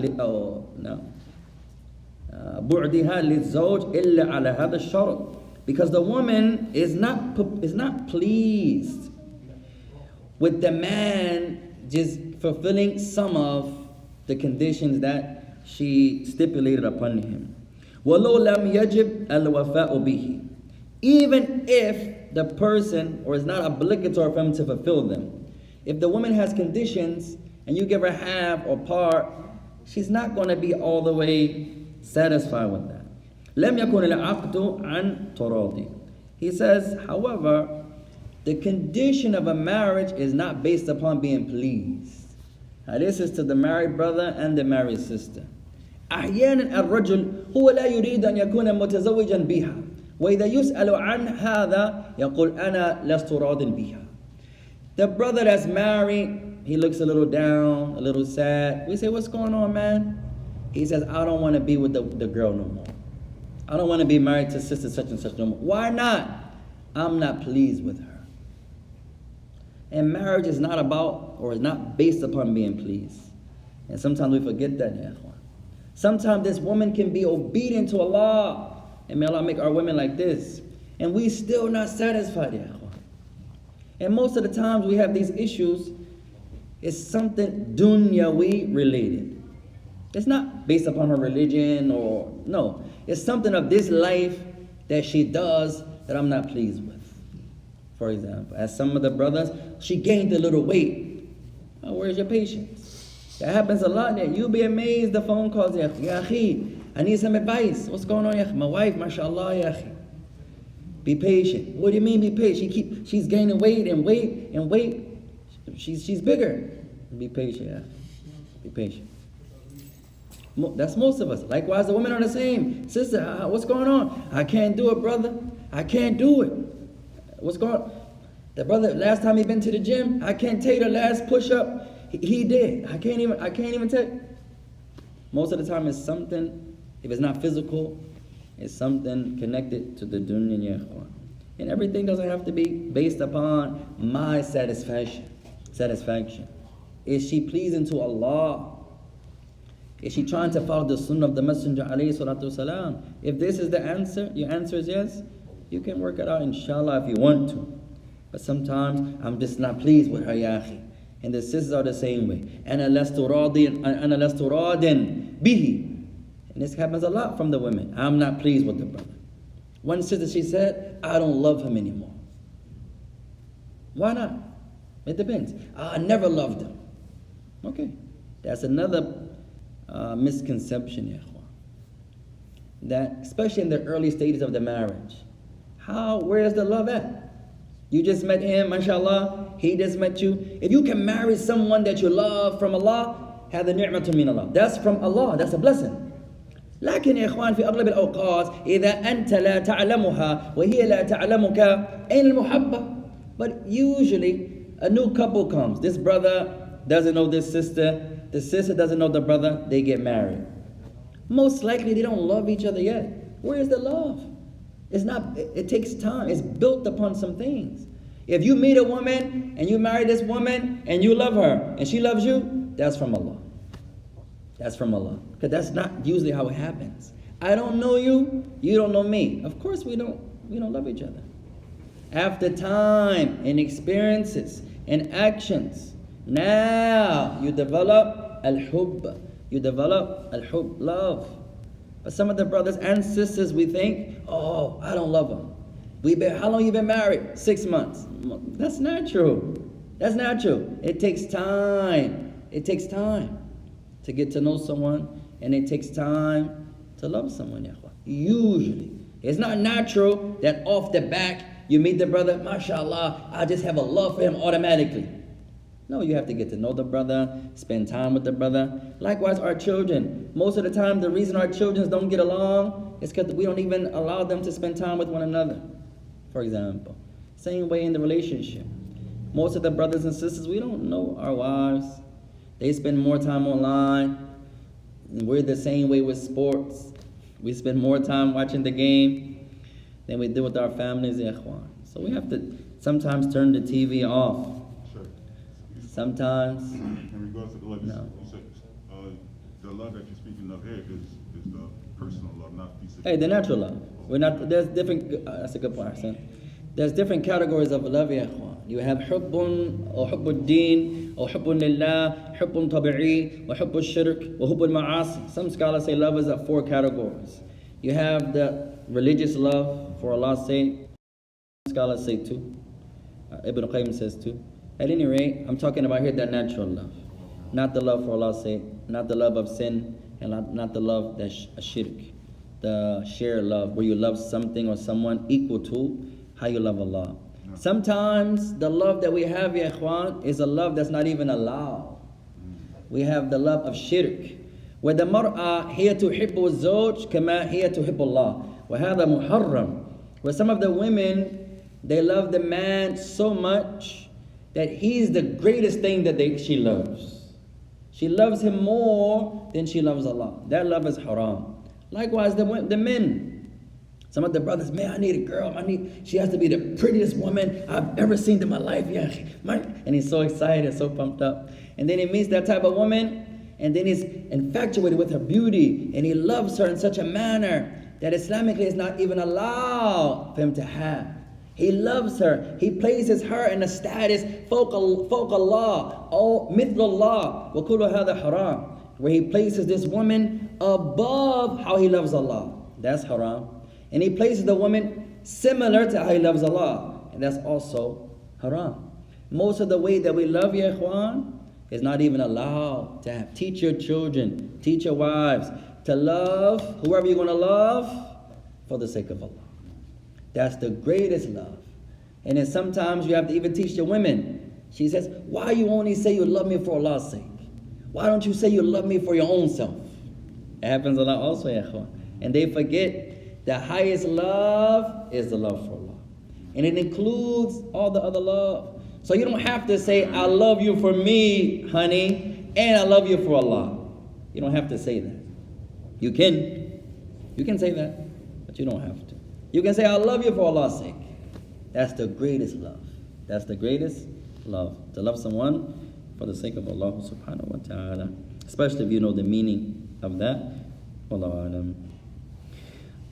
للزوج إلا على هذا الشرط. Because the woman is not pleased with the man just fulfilling some of the conditions that she stipulated upon him. وَلَوْ لَمْ يَجِبْ الْوَفَاءُ بِهِ. Even if the person, or it's not obligatory for him to fulfill them. If the woman has conditions and you give her half or part, she's not going to be all the way satisfied with that. لَمْ يَكُنِ الْعَقْدُ عَنْ تَرَاضٍ. He says, however, the condition of a marriage is not based upon being pleased. Now this is to the married brother and the married sister. أحيانا الرجل هو لا يريد أن يكون متزوجا بها وإذا يسأل عن هذا يقول أنا لست راض بها. The brother that's married, he looks a little down, a little sad. We say, what's going on, man? He says, I don't want to be with the girl no more. I don't want to be married to sister such and such no more. Why not? I'm not pleased with her. And marriage is not about, or is not based upon being pleased. And sometimes we forget that. Sometimes this woman can be obedient to Allah. And may Allah make our women like this. And we still not satisfied. And most of the times we have these issues, it's something dunyawi related. It's not based upon her religion or, no. It's something of this life that she does that I'm not pleased with. For example, as some of the brothers, she gained a little weight. Oh, where's your patience? That happens a lot there. You'll be amazed the phone calls, ya akhi, I need some advice. What's going on, ya akhi? My wife, mashallah, ya akhi. Be patient. What do you mean be patient? She's gaining weight and weight and weight. She's bigger. Be patient, ya. Be patient. That's most of us. Likewise, the women are the same. Sister, what's going on? I can't do it, brother. I can't do it. What's going on? The brother, last time he been to the gym, I can't take the last push-up he did. I can't even take. Most of the time it's something, if it's not physical, it's something connected to the dunya. And everything doesn't have to be based upon my satisfaction. Is she pleasing to Allah? Is she trying to follow the sunnah of the Messenger alayhi salatu wasalam? If this is the answer, your answer is yes, you can work it out inshallah if you want to. But sometimes I'm just not pleased with her, ya akhi. And the sisters are the same way. أَنَا لَسْتُ رَادٍ bihi. And this happens a lot from the women. I'm not pleased with the brother. One sister, she said, I don't love him anymore. Why not? It depends. I never loved him. Okay. That's another misconception, ya ikhwan. That, especially in the early stages of the marriage, where's the love at? You just met him, mashallah, he just met you. If you can marry someone that you love from Allah, هذا نعمة من Allah. That's from Allah, that's a blessing. لكن يا إخوان في أغلب الأوقات إذا أنت لا تعلمها وهي لا تعلمك أين المحبة? But usually a new couple comes. This brother doesn't know this sister. The sister doesn't know the brother. They get married. Most likely they don't love each other yet. Where is the love? It's not. It takes time. It's built upon some things. If you meet a woman and you marry this woman and you love her and she loves you, that's from Allah. That's from Allah. Because that's not usually how it happens. I don't know you, you don't know me. Of course we don't love each other. After time and experiences and actions, now you develop al-hubb. You develop al-hubb, love. But some of the brothers and sisters, we think, oh, I don't love them. How long you been married? 6 months. That's not true. That's not true. It takes time. It takes time to get to know someone, and it takes time to love someone, ya ikhwan. Usually. It's not natural that off the back, you meet the brother, mashallah, I just have a love for him automatically. No, you have to get to know the brother, spend time with the brother. Likewise, our children. Most of the time, the reason our children don't get along is because we don't even allow them to spend time with one another, for example. Same way in the relationship. Most of the brothers and sisters, we don't know our wives. They spend more time online. And we're the same way with sports. We spend more time watching the game than we do with our families, ya ikhwan. So we have to sometimes turn the TV off. Sometimes.
In regards to the love,
No.
you said the love that you're speaking of here is the personal love, not the
Hey, the natural love. There's different, that's a good point, Hassan. There's different categories of love, ya ikhwan. You have hubbun, or hubbul deen, or hubbun lillah, hubbun tabi'i, or hubbul shirk, or hubbul ma'asi. Some scholars say love is of 4 categories. You have the religious love for Allah's sake. Some scholars say 2. Ibn Qayyim says 2. At any rate, I'm talking about here that natural love. Not the love for Allah's sake, not the love of sin, and not the love that's a shirk. The shared love, where you love something or someone equal to how you love Allah. Sometimes the love that we have, ya ikhwan, is a love that's not even allowed. We have the love of shirk. Where the mar'a hiya tuhibbu az-zawj kama hiya tuhibbu Allah. Wa hadha muharram. Where some of the women, they love the man so much that he's the greatest thing that she loves. She loves him more than she loves Allah. That love is haram. Likewise, the men. Some of the brothers, man, I need a girl. She has to be the prettiest woman I've ever seen in my life. Yeah, and he's so excited, so pumped up. And then he meets that type of woman, and then he's infatuated with her beauty, and he loves her in such a manner that Islamically is not even allowed for him to have. He loves her. He places her in a status فوق Allah, or مثل Allah, وكل هذا haram, where he places this woman above how he loves Allah. That's haram. And he places the woman similar to how he loves Allah, and that's also haram. Most of the way that we love, ya ikhwan, is not even allowed to have. Teach your children, teach your wives to love whoever you're going to love for the sake of Allah. That's the greatest love. And then sometimes you have to even teach the women. She says, why you only say you love me for Allah's sake? Why don't you say you love me for your own self? It happens a lot also, ya ikhwan. And they forget the highest love is the love for Allah. And it includes all the other love. So you don't have to say, I love you for me, honey, and I love you for Allah. You don't have to say that. You can say that, but you don't have to. You can say, I love you for Allah's sake. That's the greatest love. That's the greatest love. To love someone for the sake of Allah subhanahu wa ta'ala. Especially if you know the meaning of that. Wallahu alam.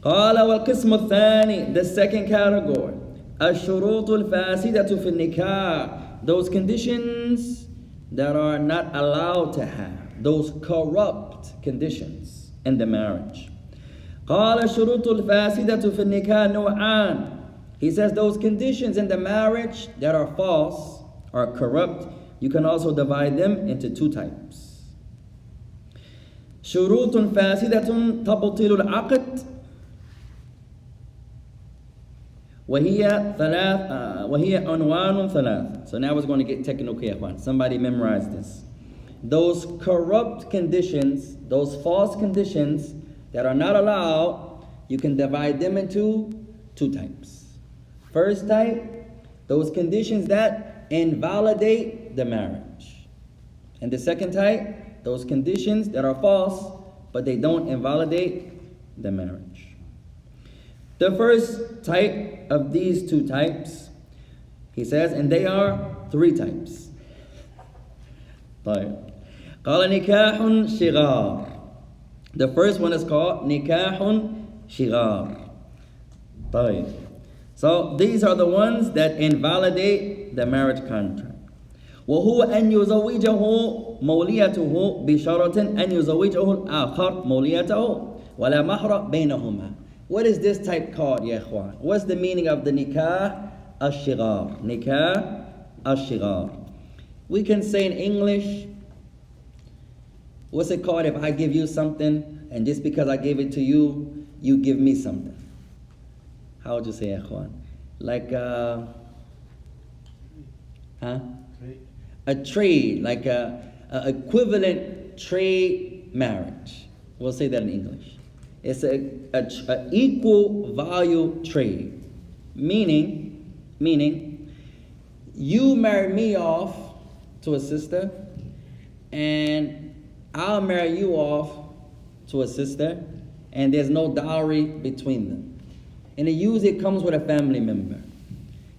قال والقسم الثاني, the second category, الشروط الفاسدة في النكاح, those conditions that are not allowed to have, those corrupt conditions in the marriage. قال الشروط الفاسدة في النكاح نوعان. He says those conditions in the marriage that are false or corrupt, you can also divide them into two types. شروط فاسدة تبطل العقد وهي عنوان ثلاث. So now we're going to get technical here. Somebody memorize this. Those corrupt conditions, those false conditions that are not allowed, you can divide them into two types. First type, those conditions that invalidate the marriage. And the second type, those conditions that are false, but they don't invalidate the marriage. The first type of these two types, he says, and they are three types. طيب. قال نكاح شغار. The first one is called نكاح شغار. طيب. So these are the ones that invalidate the marriage contract. وهو أن يزوجه موليته بشرط أن يزوجه الآخر موليته ولا مهر بينهما. What is this type called, ya ikhwan? What's the meaning of the nikah al-shighar? Nikah al-shighar. We can say in English, what's it called if I give you something and just because I gave it to you, you give me something? How would you say, ya ikhwan? Like a trade, like a equivalent trade marriage. We'll say that in English. It's a equal value trade. Meaning, you marry me off to a sister, and I'll marry you off to a sister, and there's no dowry between them. And it usually comes with a family member.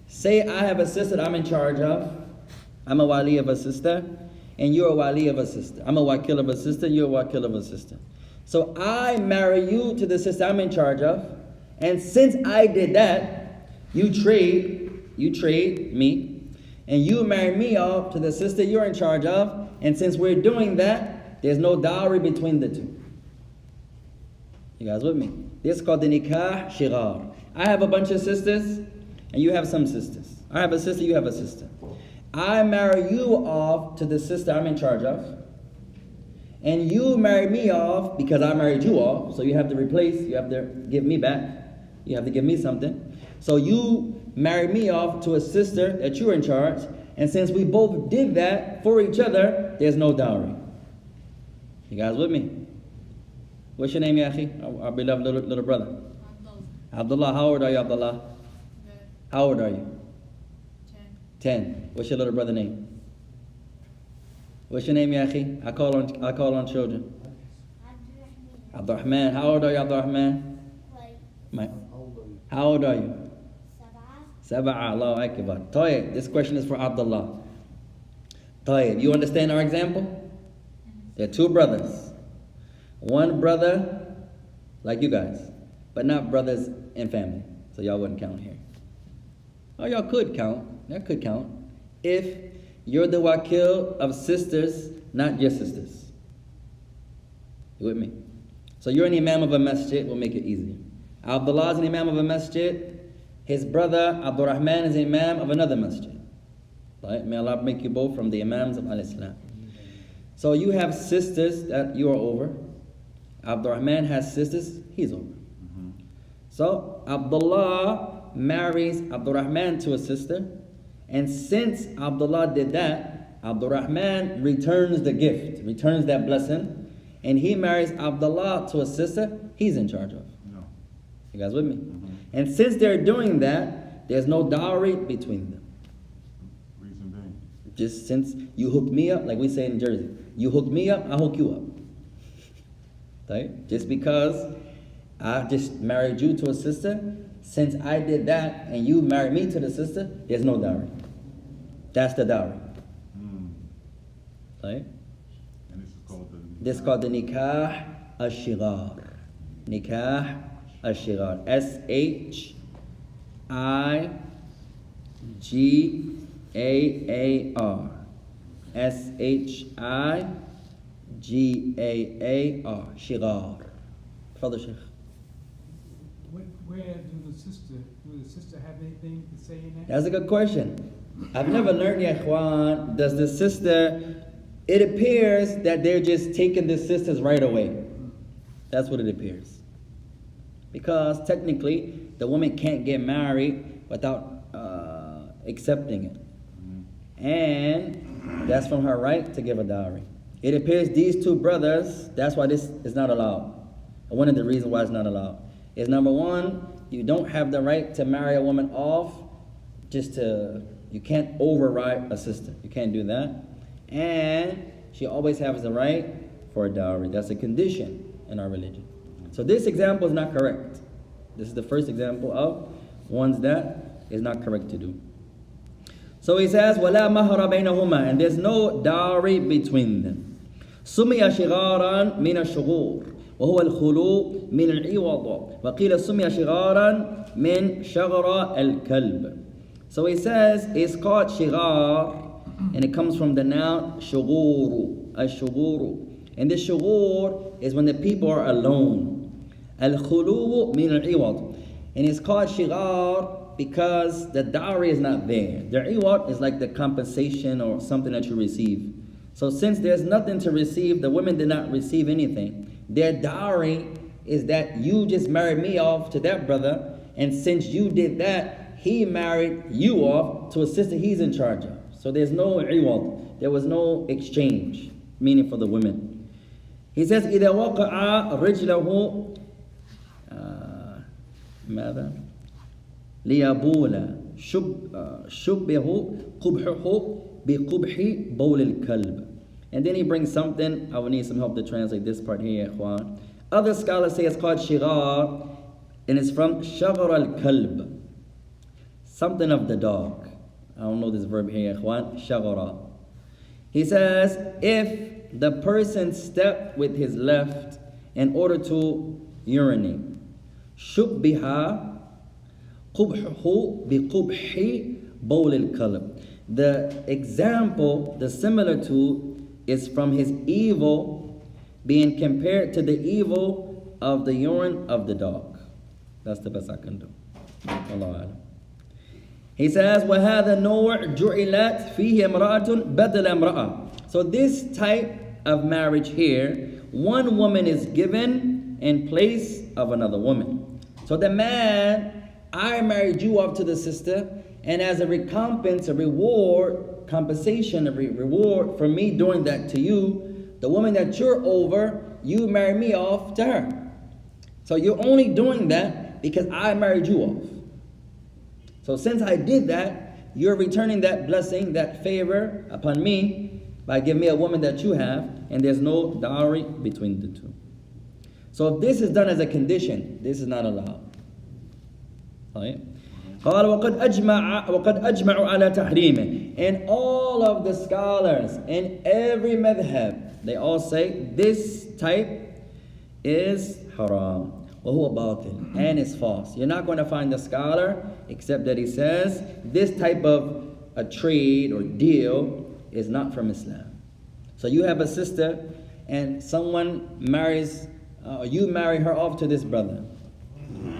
Say I have a sister that I'm in charge of. I'm a wali of a sister, and you're a wali of a sister. I'm a wakil of a sister, you're a wakil of a sister. So I marry you to the sister I'm in charge of, and since I did that, you trade me, and you marry me off to the sister you're in charge of, and since we're doing that, there's no dowry between the two. You guys with me? This is called the nikah shighar. I have a bunch of sisters, and you have some sisters. I have a sister, you have a sister. I marry you off to the sister I'm in charge of, and you marry me off because I married you off, so you have to replace, you have to give me back, you have to give me something. So you marry me off to a sister that you're in charge, and since we both did that for each other, there's no dowry. You guys with me? What's your name, Yahi? Our beloved little brother. Abdullah. How old are you, Abdullah? How old are you? 10. What's your little brother name? What's your name, Yahi? I call on children. Abdurrahman. How old are you, Abdurrahman? How old are you? Sab'a. Allahu Akbar. Tayyib. This question is for Abdullah. Tayyib. You understand our example? There are two brothers. One brother, like you guys, but not brothers in family. So y'all wouldn't count here. Oh, y'all could count. That could count. If you're the wakil of sisters, not your sisters. You with me? So you're an imam of a masjid, we'll make it easier. Abdullah is an imam of a masjid. His brother, Abdurrahman, is an imam of another masjid. Right? May Allah make you both from the imams of Al-Islam. So you have sisters that you are over. Abdurrahman has sisters, he's over. So Abdullah marries Abdurrahman to a sister. And since Abdullah did that, Abdurrahman returns the gift, returns that blessing, and he marries Abdullah to a sister he's in charge of.
No.
You guys with me? And since they're doing that, there's no dowry between them.
Reason being?
Just since you hooked me up, like we say in Jersey, you hooked me up, I hook you up. Right? Just because I just married you to a sister, since I did that and you married me to the sister, there's no dowry. That's the dowry. Right?
And this is called the.
This is called the nikah al-shigar. Nikah al-shigar. S-H-I-G-A-A-R. S-H-I-G-A-A-R. Shigar. Father Sheikh.
Where do the sister have anything to say in that?
That's a good question. I've never learned yet, Ikhwan. Does the sister, it appears that they're just taking the sisters right away. That's what it appears. Because technically, the woman can't get married without accepting it. And that's from her right to give a dowry. It appears these two brothers, that's why this is not allowed. One of the reasons why it's not allowed is, number one, you don't have the right to marry a woman off you can't override a sister. You can't do that. And she always has the right for a dowry. That's a condition in our religion. So this example is not correct. This is the first example of ones that is not correct to do. So he says, وَلَا مَهْرَ بَيْنَهُمَا, and there's no dowry between them. سُمِيَ شِغَارًا مِنَ الشُّغُورِ وهو الخلو من العوض وقيل سمي شغارا من شغر الكلب. So he says it's called shigar, and it comes from the noun shuguru, al-shuguru. And this shugur is when the people are alone. Al-khulu min al-iwad. And it's called shigar because the dowry is not there. The iwad is like the compensation or something that you receive. So since there's nothing to receive, the women did not receive anything. Their dowry is that you just married me off to that brother, and since you did that, he married you off to a sister he's in charge of. So there's no iwad. There was no exchange, meaning for the women. He says, إِذَا وَقَعَ رِجْلَهُ ماذا؟ لِيَبُولَ شُبِّهُ قُبْحُهُ بِقُبْحِ بَوْلِ الْكَلْبِ. And then he brings something, I will need some help to translate this part here, ikhwan. Other scholars say it's called shigar, and it's from shagar al-kalb, something of the dog. I don't know this verb here, ikhwan, shagara. He says, if the person stepped with his left in order to urinate, shubbiha qubhu biqubhi bowl al-kalb. The example, the similitude, is from his evil being compared to the evil of the urine of the dog. That's the best I can do. Allah. He says, وَهَذَا النَّوْعُ جُعِلَتْ فِيهِ امْرَأَةٌ بَدَلَ امْرَأَةٍ. So this type of marriage here, one woman is given in place of another woman. So the man, I married you off to the sister, and as a recompense, a reward, compensation, a reward for me doing that to you, the woman that you're over, you marry me off to her. So you're only doing that because I married you off. So since I did that, you're returning that blessing, that favor upon me by giving me a woman that you have, and there's no dowry between the two. So if this is done as a condition, this is not allowed. Right? قال وقد أجمعوا على تحريمه. And all of the scholars in every madhab, they all say this type is haram. وهو باطل, and it's false. You're not going to find a scholar except that he says this type of a trade or deal is not from Islam. So you have a sister and someone marries, you marry her off to this brother.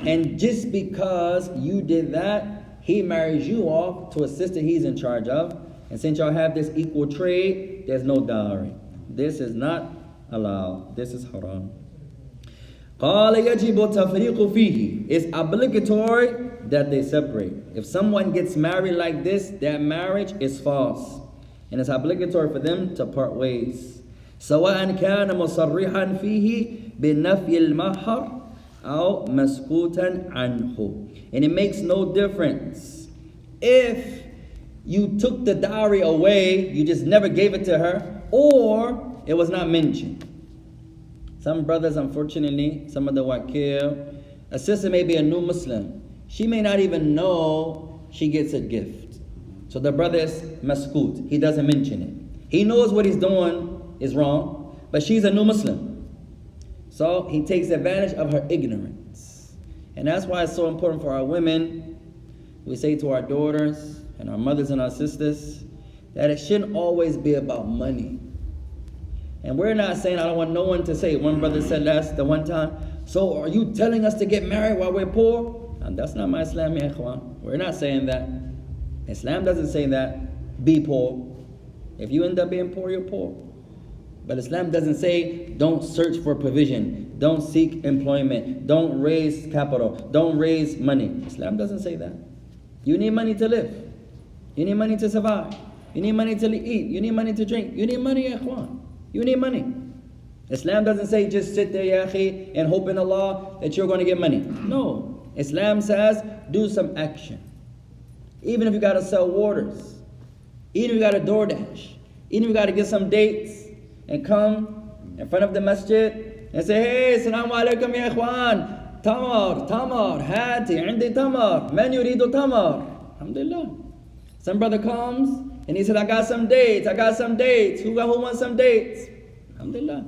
And just because you did that, he marries you off to a sister he's in charge of. And since y'all have this equal trade, there's no dowry. This is not allowed. This is haram. قال يجب التفريق فيه. It's obligatory that they separate. If someone gets married like this, that marriage is false. And it's obligatory for them to part ways. سواء كان مصرحا فيه بنفي المهر أو مسكوتا عنه. And it makes no difference if you took the dowry away, you just never gave it to her, or it was not mentioned. Some brothers, unfortunately, some of the wakil, a sister may be a new Muslim, She may not even know she gets a gift. So the brother is maskoot. He doesn't mention it. He knows what he's doing is wrong, but she's a new Muslim. So he takes advantage of her ignorance. And that's why it's so important for our women. We say to our daughters and our mothers and our sisters that it shouldn't always be about money. And we're not saying, I don't want no one to say, one brother said last the one time, so are you telling us to get married while we're poor? And that's not my Islam, ya ikhwan. We're not saying that. Islam doesn't say that. Be poor. If you end up being poor, you're poor. But Islam doesn't say don't search for provision, don't seek employment, don't raise capital, don't raise money. Islam doesn't say that. You need money to live. You need money to survive. You need money to eat. You need money to drink. You need money, ya ikhwan. You need money. Islam doesn't say just sit there, ya akhi, and hope in Allah that you're going to get money. No. Islam says do some action. Even if you got to sell waters, even if you got to DoorDash, even if you got to get some dates and come in front of the masjid and say, hey, assalamu alaikum ya ikhwan, tamar, hati, indi tamar, man yuridu tamar. Alhamdulillah. Some brother comes and he said, I got some dates. Who wants some dates? Alhamdulillah.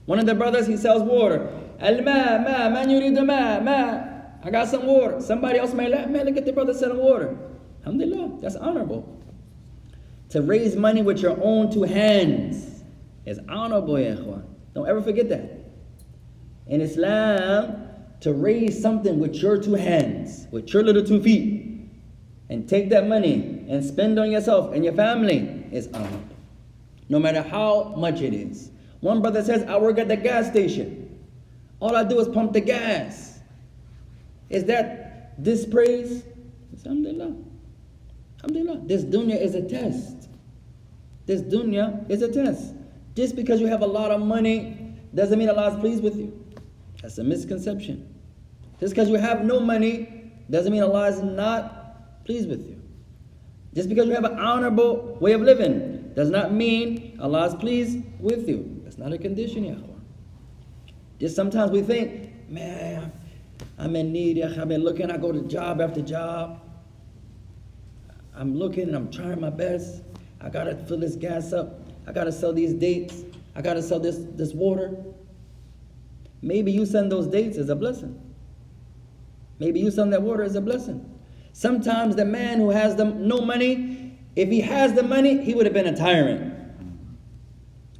One of the brothers, he sells water. Al-ma, man yuridu ma. I got some water. Somebody else may laugh, man, look at the brother selling water. Alhamdulillah, that's honorable. To raise money with your own two hands is honorable, ya ikhwan. Don't ever forget that. In Islam, to raise something with your two hands, with your little 2 feet, and take that money and spend on yourself and your family is honorable. No matter how much it is. One brother says, I work at the gas station. All I do is pump the gas. Is that dispraise? Alhamdulillah. Alhamdulillah. This dunya is a test. This dunya is a test. Just because you have a lot of money doesn't mean Allah is pleased with you. That's a misconception. Just because you have no money doesn't mean Allah is not pleased with you. Just because you have an honorable way of living does not mean Allah is pleased with you. That's not a condition, ya akhwan. Just sometimes we think, man, I'm in need, I've been looking, I go to job after job. I'm looking and I'm trying my best. I gotta fill this gas up. I gotta sell these dates. I gotta sell this water. Maybe you send those dates as a blessing. Maybe you send that water as a blessing. Sometimes the man who has no money, if he has the money, he would have been a tyrant.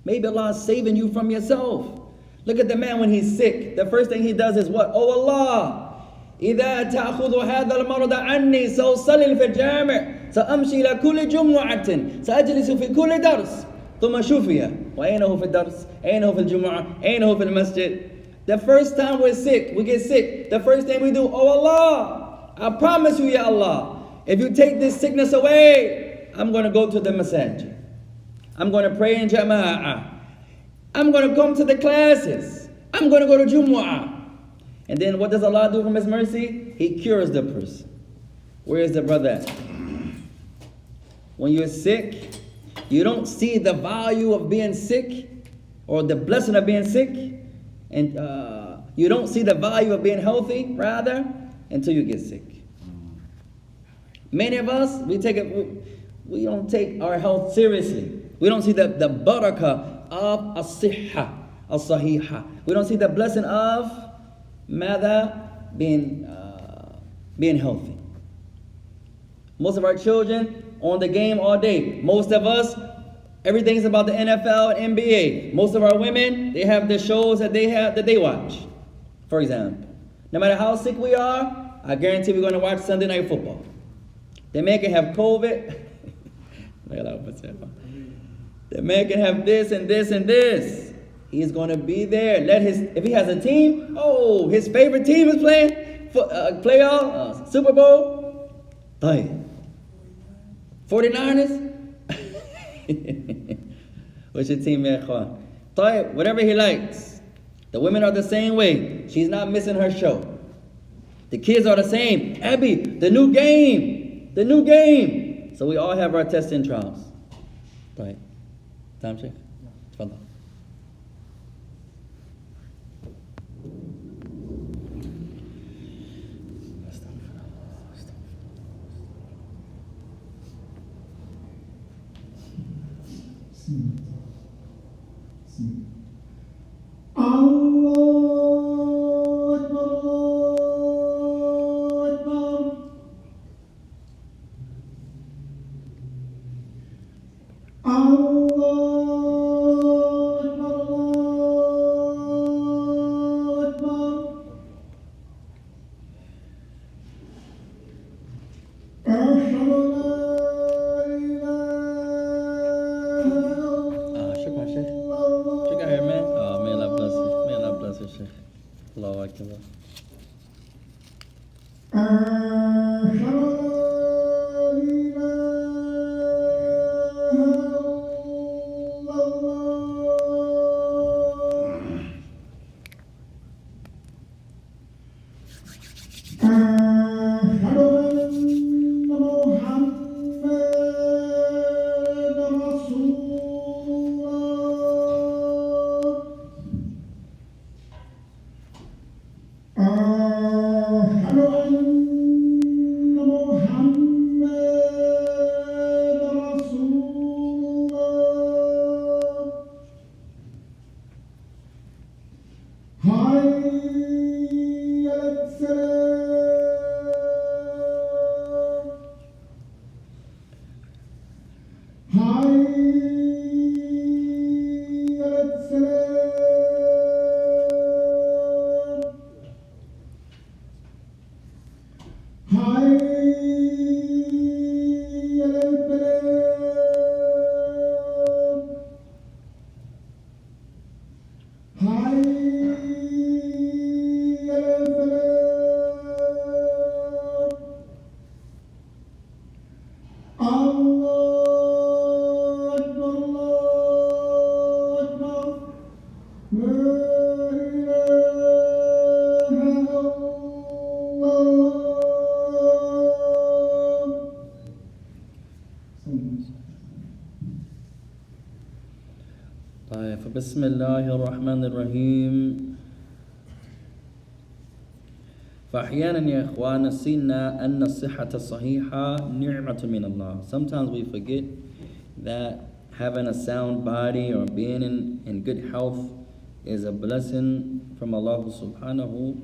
Maybe Allah is saving you from yourself. Look at the man when he's sick. The first thing he does is what? Oh Allah, إذا تأخذ هذا المرض عني سأصلي في الجامع سأمشي إلى كل جمعة سأجلس في كل درس ثم شفي وأينه في الدرس أينه في الجمعة أينه في المسجد. The first time we get sick, the first thing we do, oh Allah, I promise you, Ya Allah, if you take this sickness away, I'm going to go to the masajid. I'm going to pray in jama'ah. I'm going to come to the classes. I'm going to go to Jumu'ah. And then what does Allah do from His mercy? He cures the person. Where is the brother at? When you're sick, you don't see the value of being sick or the blessing of being sick. And you don't see the value of being healthy, rather, until you get sick. Many of us, we don't take our health seriously. We don't see the barakah of as-sihha, as-sahiha. We don't see the blessing of being healthy. Most of our children on the game all day. Most of us, everything's about the NFL and NBA. Most of our women, they have the shows that they watch. For example, no matter how sick we are, I guarantee we're going to watch Sunday Night Football. The man can have COVID. The man can have this and this and this. He's going to be there. If he has a team, his favorite team is playing playoff, Super Bowl. 49ers. What's your team, ya ikhwan? Whatever he likes. The women are the same way. She's not missing her show. The kids are the same. Abby, the new game. So we all have our tests and trials. طيب. تمام شيخ؟ تفضل. Barakallah. بسم الله الرحمن الرحيم. فأحيانا يا إخوان نسينا أن الصحة الصحيحة نعمة من الله. Sometimes we forget that having a sound body or being in good health is a blessing from Allah subhanahu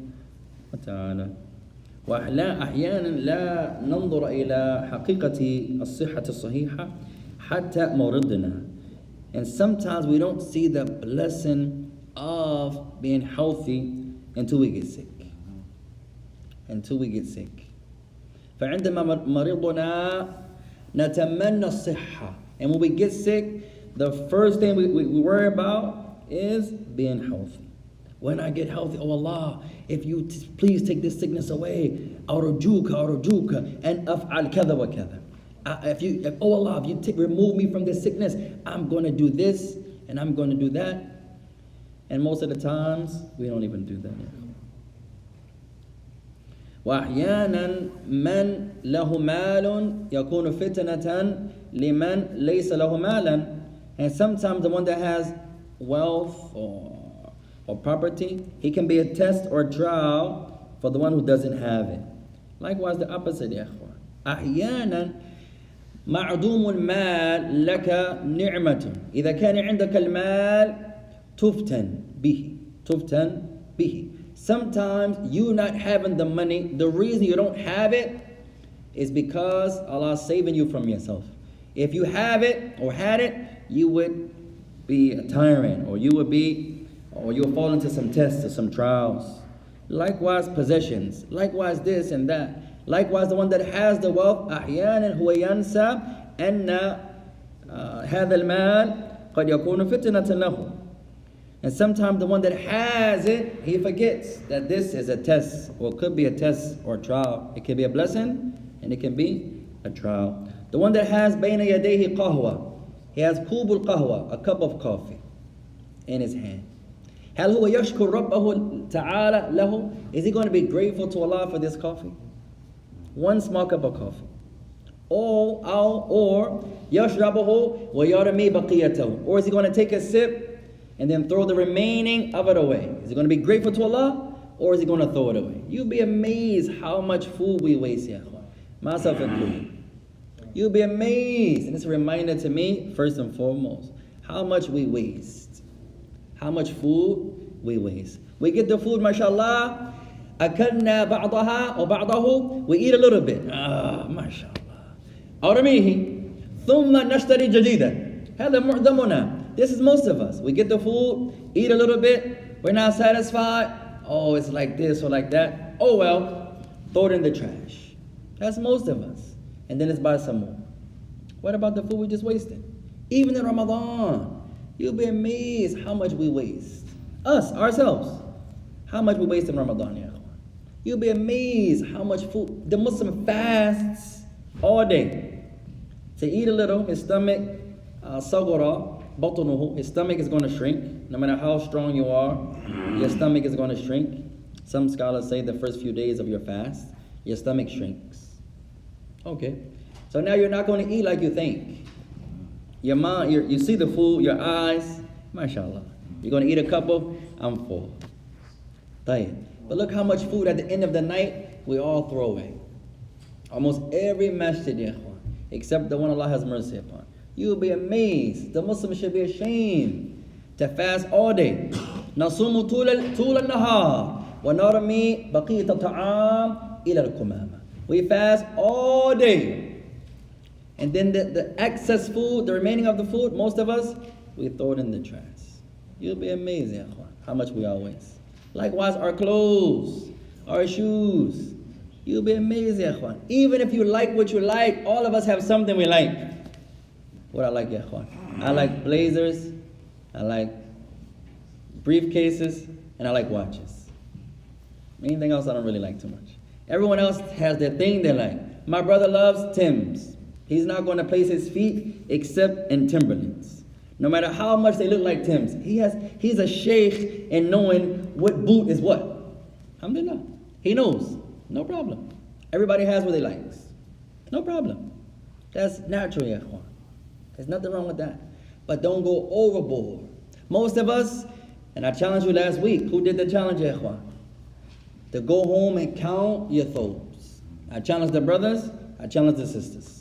wa ta'ala. وأحيانا لا ننظر إلى حقيقة الصحة الصحيحة حتى مرضنا. And sometimes we don't see the blessing of being healthy until we get sick. Until we get sick. فعندما مرضنا نتمنى الصحة. And when we get sick, the first thing we worry about is being healthy. When I get healthy, oh Allah, if you please take this sickness away, أرجوك and أفعل كذا وكذا. Oh Allah, if you remove me from this sickness, I'm going to do this and I'm going to do that. And most of the times, we don't even do that. وأحيانا من له مال يكون فتنة لمن ليس له مالا. And sometimes the one that has wealth or property, he can be a test or trial for the one who doesn't have it. Likewise, the opposite, يا إخوان. أحيانا معدوم المال لك نعمة. إذا كان عندك المال تفتن به. Sometimes you not having the money, the reason you don't have it is because Allah is saving you from yourself. If you have it or had it, you would be a tyrant, or you'll fall into some tests or some trials. Likewise, possessions. Likewise, this and that. Likewise, the one that has the wealth, أحيانا هو ينسى أن هذا المال قد يكون فتنة له. And sometimes the one that has it, he forgets that this is a test, or it could be a test or trial. It can be a blessing, and it can be a trial. The one that has بين يديه قهوة, he has كوب القهوة, a cup of coffee in his hand. هل هو يشكر ربه تعالى له? Is he going to be grateful to Allah for this coffee? One small cup of coffee. Or يشربه ويرمي بقيته. Or is he going to take a sip and then throw the remaining of it away? Is he going to be grateful to Allah, or is he going to throw it away? You'll be amazed how much food we waste, ya akhwan. Myself included. You'll be amazed. And it's a reminder to me, first and foremost, how much we waste. How much food we waste. We get the food, mashallah, أكلنا بعضها أو بعضه, we eat a little bit. mashallah. أرميه ثم نشتري جديدا. هذا معظمنا. This is most of us. We get the food, eat a little bit, we're not satisfied. Oh, it's like this or like that. Oh well, throw it in the trash. That's most of us. And then let's buy some more. What about the food we just wasted? Even in Ramadan, you'll be amazed how much we waste. Ourselves. How much we waste in Ramadan, ya ikhwan. You'll be amazed how much food. The Muslim fasts all day. To eat a little, his stomach, sagura, batunuhu, his stomach is going to shrink. No matter how strong you are, your stomach is going to shrink. Some scholars say the first few days of your fast, your stomach shrinks. Okay. So now you're not going to eat like you think. Your mind, you see the food, your eyes, mashallah. You're going to eat a couple, I'm full. Tayyib. But look how much food at the end of the night we all throw away. Almost every masjid, ya ikhwan, except the one Allah has mercy upon. You'll be amazed. The Muslims should be ashamed to fast all day. نصوم طول النهار ونرمي بقية الطعام إلى القمامة. We fast all day. And then the excess food, the remaining of the food, most of us, we throw it in the trash. You'll be amazed, ya ikhwan, how much we all waste. Likewise, our clothes, our shoes. You'll be amazed, ya ikhwan. Even if you like what you like, all of us have something we like. What I like, ya ikhwan? I like blazers, I like briefcases, and I like watches. Anything else I don't really like too much. Everyone else has their thing they like. My brother loves Timbs. He's not going to place his feet except in Timberlands. No matter how much they look like Timbs. He's a sheikh in knowing what boot is what. Alhamdulillah. He knows. No problem. Everybody has what they likes. No problem. That's natural, ya ikhwan. There's nothing wrong with that. But don't go overboard. Most of us, and I challenged you last week, who did the challenge, ya ikhwan? To go home and count your thoughts. I challenged the brothers, I challenged the sisters.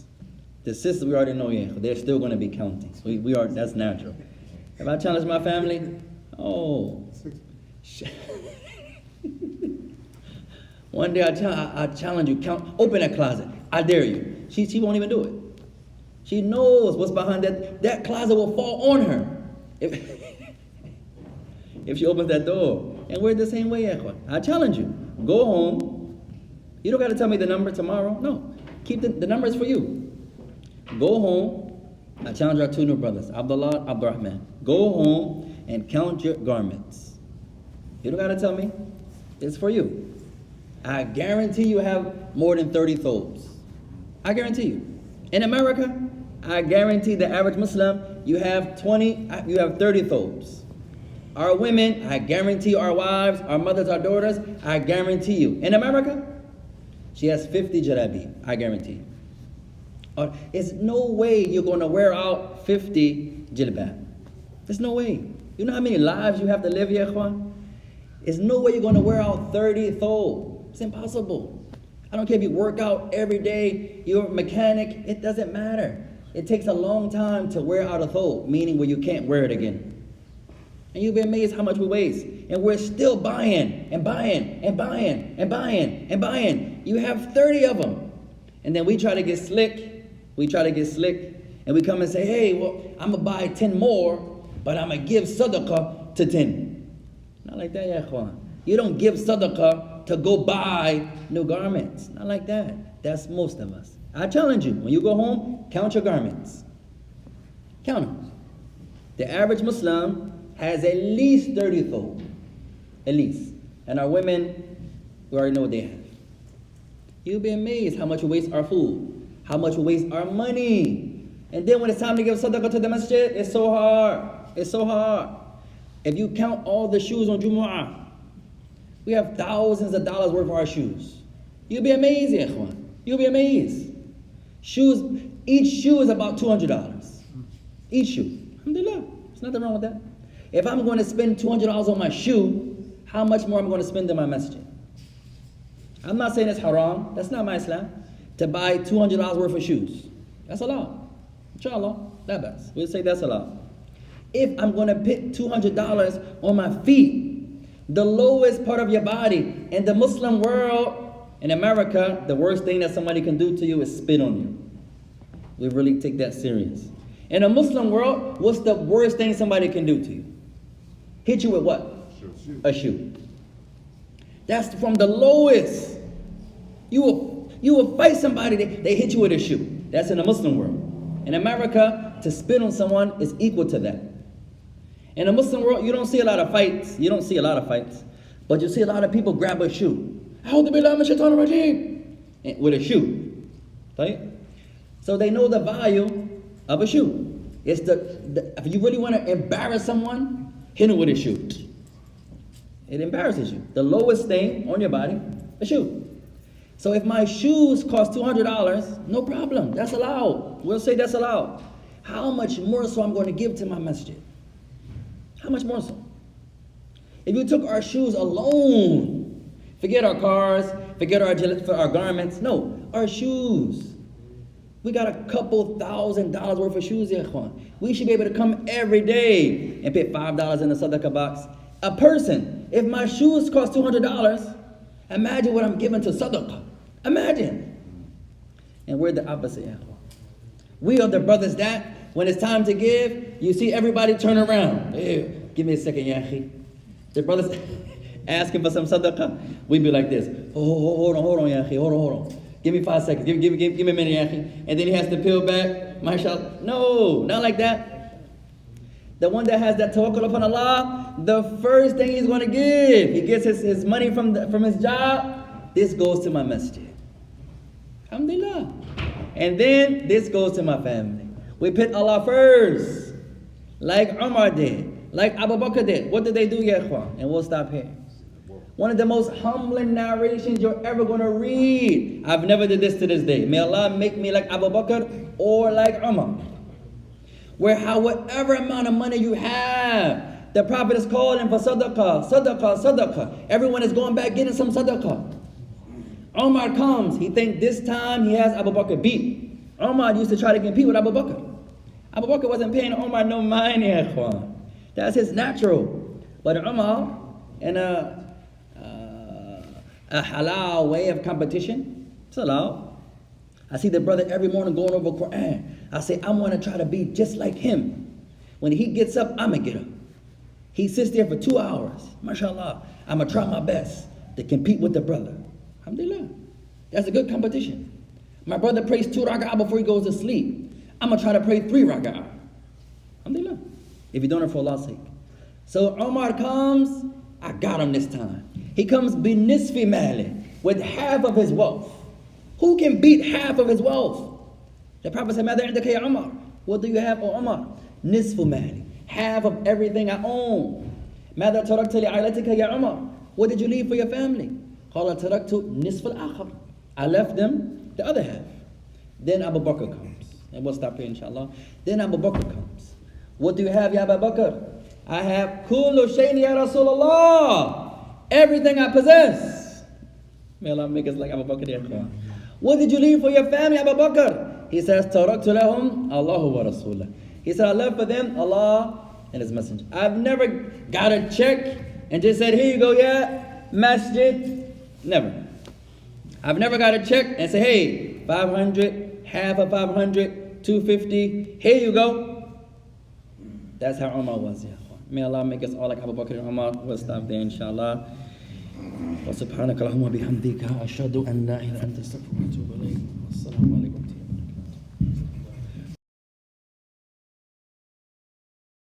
The sisters, we already know, yeah, they're still going to be counting. So we are, that's natural. If I challenge my family, oh. One day I challenge you, count, open that closet. I dare you. She won't even do it. She knows what's behind that. That closet will fall on her if she opens that door. And we're the same way, Ekhwan. I challenge you. Go home. You don't got to tell me the number tomorrow. No. Keep the numbers for you. Go home. I challenge our two new brothers, Abdullah, Abdurrahman. Go home and count your garments. You don't got to tell me. It's for you. I guarantee you have more than 30 thobes. I guarantee you. In America, I guarantee the average Muslim, you have 30 thobes. Our women, I guarantee our wives, our mothers, our daughters, I guarantee you. In America, she has 50 jalabi. I guarantee you. There's no way you're going to wear out 50 jilbab. There's no way. You know how many lives you have to live, ya ikhwan? There's no way you're going to wear out 30 thobe. It's impossible. I don't care if you work out every day, you're a mechanic, it doesn't matter. It takes a long time to wear out a thobe, meaning where you can't wear it again. And you'll be amazed how much we waste. And we're still buying and buying and buying and buying and buying. You have 30 of them. And then we try to get slick. And we come and say, hey, well, I'm going to buy 10 more, but I'm going to give sadaqah to 10. Not like that, ya ikhwan. You don't give sadaqah to go buy new garments. Not like that. That's most of us. I challenge you, when you go home, count your garments. Count them. The average Muslim has at least 30 thobe. At least. And our women, we already know what they have. You'll be amazed how much we waste our food. How much we waste our money. And then when it's time to give sadaqah to the masjid, it's so hard. It's so hard. If you count all the shoes on Jumu'ah, we have thousands of dollars worth of our shoes. You'll be amazed, ya ikhwan. You'll be amazed. Shoes, each shoe is about $200. Each shoe. Alhamdulillah. There's nothing wrong with that. If I'm going to spend $200 on my shoe, how much more am I going to spend in my masjid? I'm not saying it's haram. That's not my Islam. To buy $200 worth of shoes. That's a lot. Inshallah. That best. We'll say that's a lot. If I'm going to put $200 on my feet, the lowest part of your body, in the Muslim world, in America, the worst thing that somebody can do to you is spit on you. We really take that serious. In a Muslim world, what's the worst thing somebody can do to you? Hit you with what? A shoe. That's from the lowest. You will fight somebody, they hit you with a shoe. That's in the Muslim world. In America, to spit on someone is equal to that. In the Muslim world, you don't see a lot of fights. But you see a lot of people grab a shoe. With a shoe. Right? So they know the value of a shoe. It's if you really want to embarrass someone, hit him with a shoe. It embarrasses you. The lowest thing on your body, a shoe. So if my shoes cost $200, no problem. That's allowed. We'll say that's allowed. How much more so I'm going to give to my masjid? How much more so? If you took our shoes alone, forget our cars, forget our garments. No, our shoes. We got a couple $1,000s worth of shoes, ya ikhwan. We should be able to come every day and put $5 in the sadaqah box. A person, if my shoes cost $200, imagine what I'm giving to sadaqah. Imagine. And we're the opposite, ya ikhwan. We are the brothers that, when it's time to give, you see everybody turn around. Hey, give me a second, ya akhi. The brothers asking for some sadaqah, we be like this. Hold on, ya akhi, hold on. Give me 5 seconds. Give me a minute, ya akhi. And then he has to peel back. Mashallah. No, not like that. The one that has that tawakkul upon Allah, the first thing he's going to give, he gets his money from his job. This goes to my masjid. Alhamdulillah. And then this goes to my family. We put Allah first, like Umar did, like Abu Bakr did. What did they do, ya ikhwan? And we'll stop here. One of the most humbling narrations you're ever going to read. I've never did this to this day. May Allah make me like Abu Bakr or like Umar. Where however amount of money you have, the Prophet is calling for sadaqah, sadaqah, sadaqah. Everyone is going back getting some sadaqah. Umar comes. He thinks this time he has Abu Bakr beat. Umar used to try to compete with Abu Bakr. Abu Bakr wasn't paying Umar no mind, ya ikhwan. That's his natural. But Umar, in a halal way of competition, it's allowed. I see the brother every morning going over Quran. I say, I want to try to be just like him. When he gets up, I'm going to get up. He sits there for 2 hours. MashaAllah. I'm going to try my best to compete with the brother. Alhamdulillah. That's a good competition. My brother prays 2 rak'ah before he goes to sleep. I'm going to try to pray 3 rak'ah. Alhamdulillah. If you're doing it for Allah's sake. So Omar comes, I got him this time. He comes binisfi mali, with half of his wealth. Who can beat half of his wealth? The Prophet said, Mada indaka ya Umar? What do you have, O Umar? Nisfu mali, half of everything I own. Mada tarakta li ailatika ya Umar? What did you leave for your family? Qala taraktu nisfu al-akhar. I left them the other half. Then Abu Bakr comes. And we'll stop here, inshallah. Then Abu Bakr comes. What do you have, ya Abu Bakr? I have kullu shay'in ya Rasulullah. Everything I possess. May Allah make us like Abu Bakr, ya ikhwan. What did you leave for your family, Abu Bakr? He says, Taraktu lahum Allahu wa Rasulah. He said, I left for them Allah and His Messenger. I've never got a check and just said, here you go, yeah, masjid. Never. I've never got a check and said, hey, 500, half of 500, 250, here you go. That's how Umar was, yeah. May Allah make us all like Abu Bakr and Umar. We'll stop there, inshallah. وسبحانك اللهم وبحمدك أشهد أن لا إله إلا أنت أستغفرك وأتوب إليك. السلام عليكم.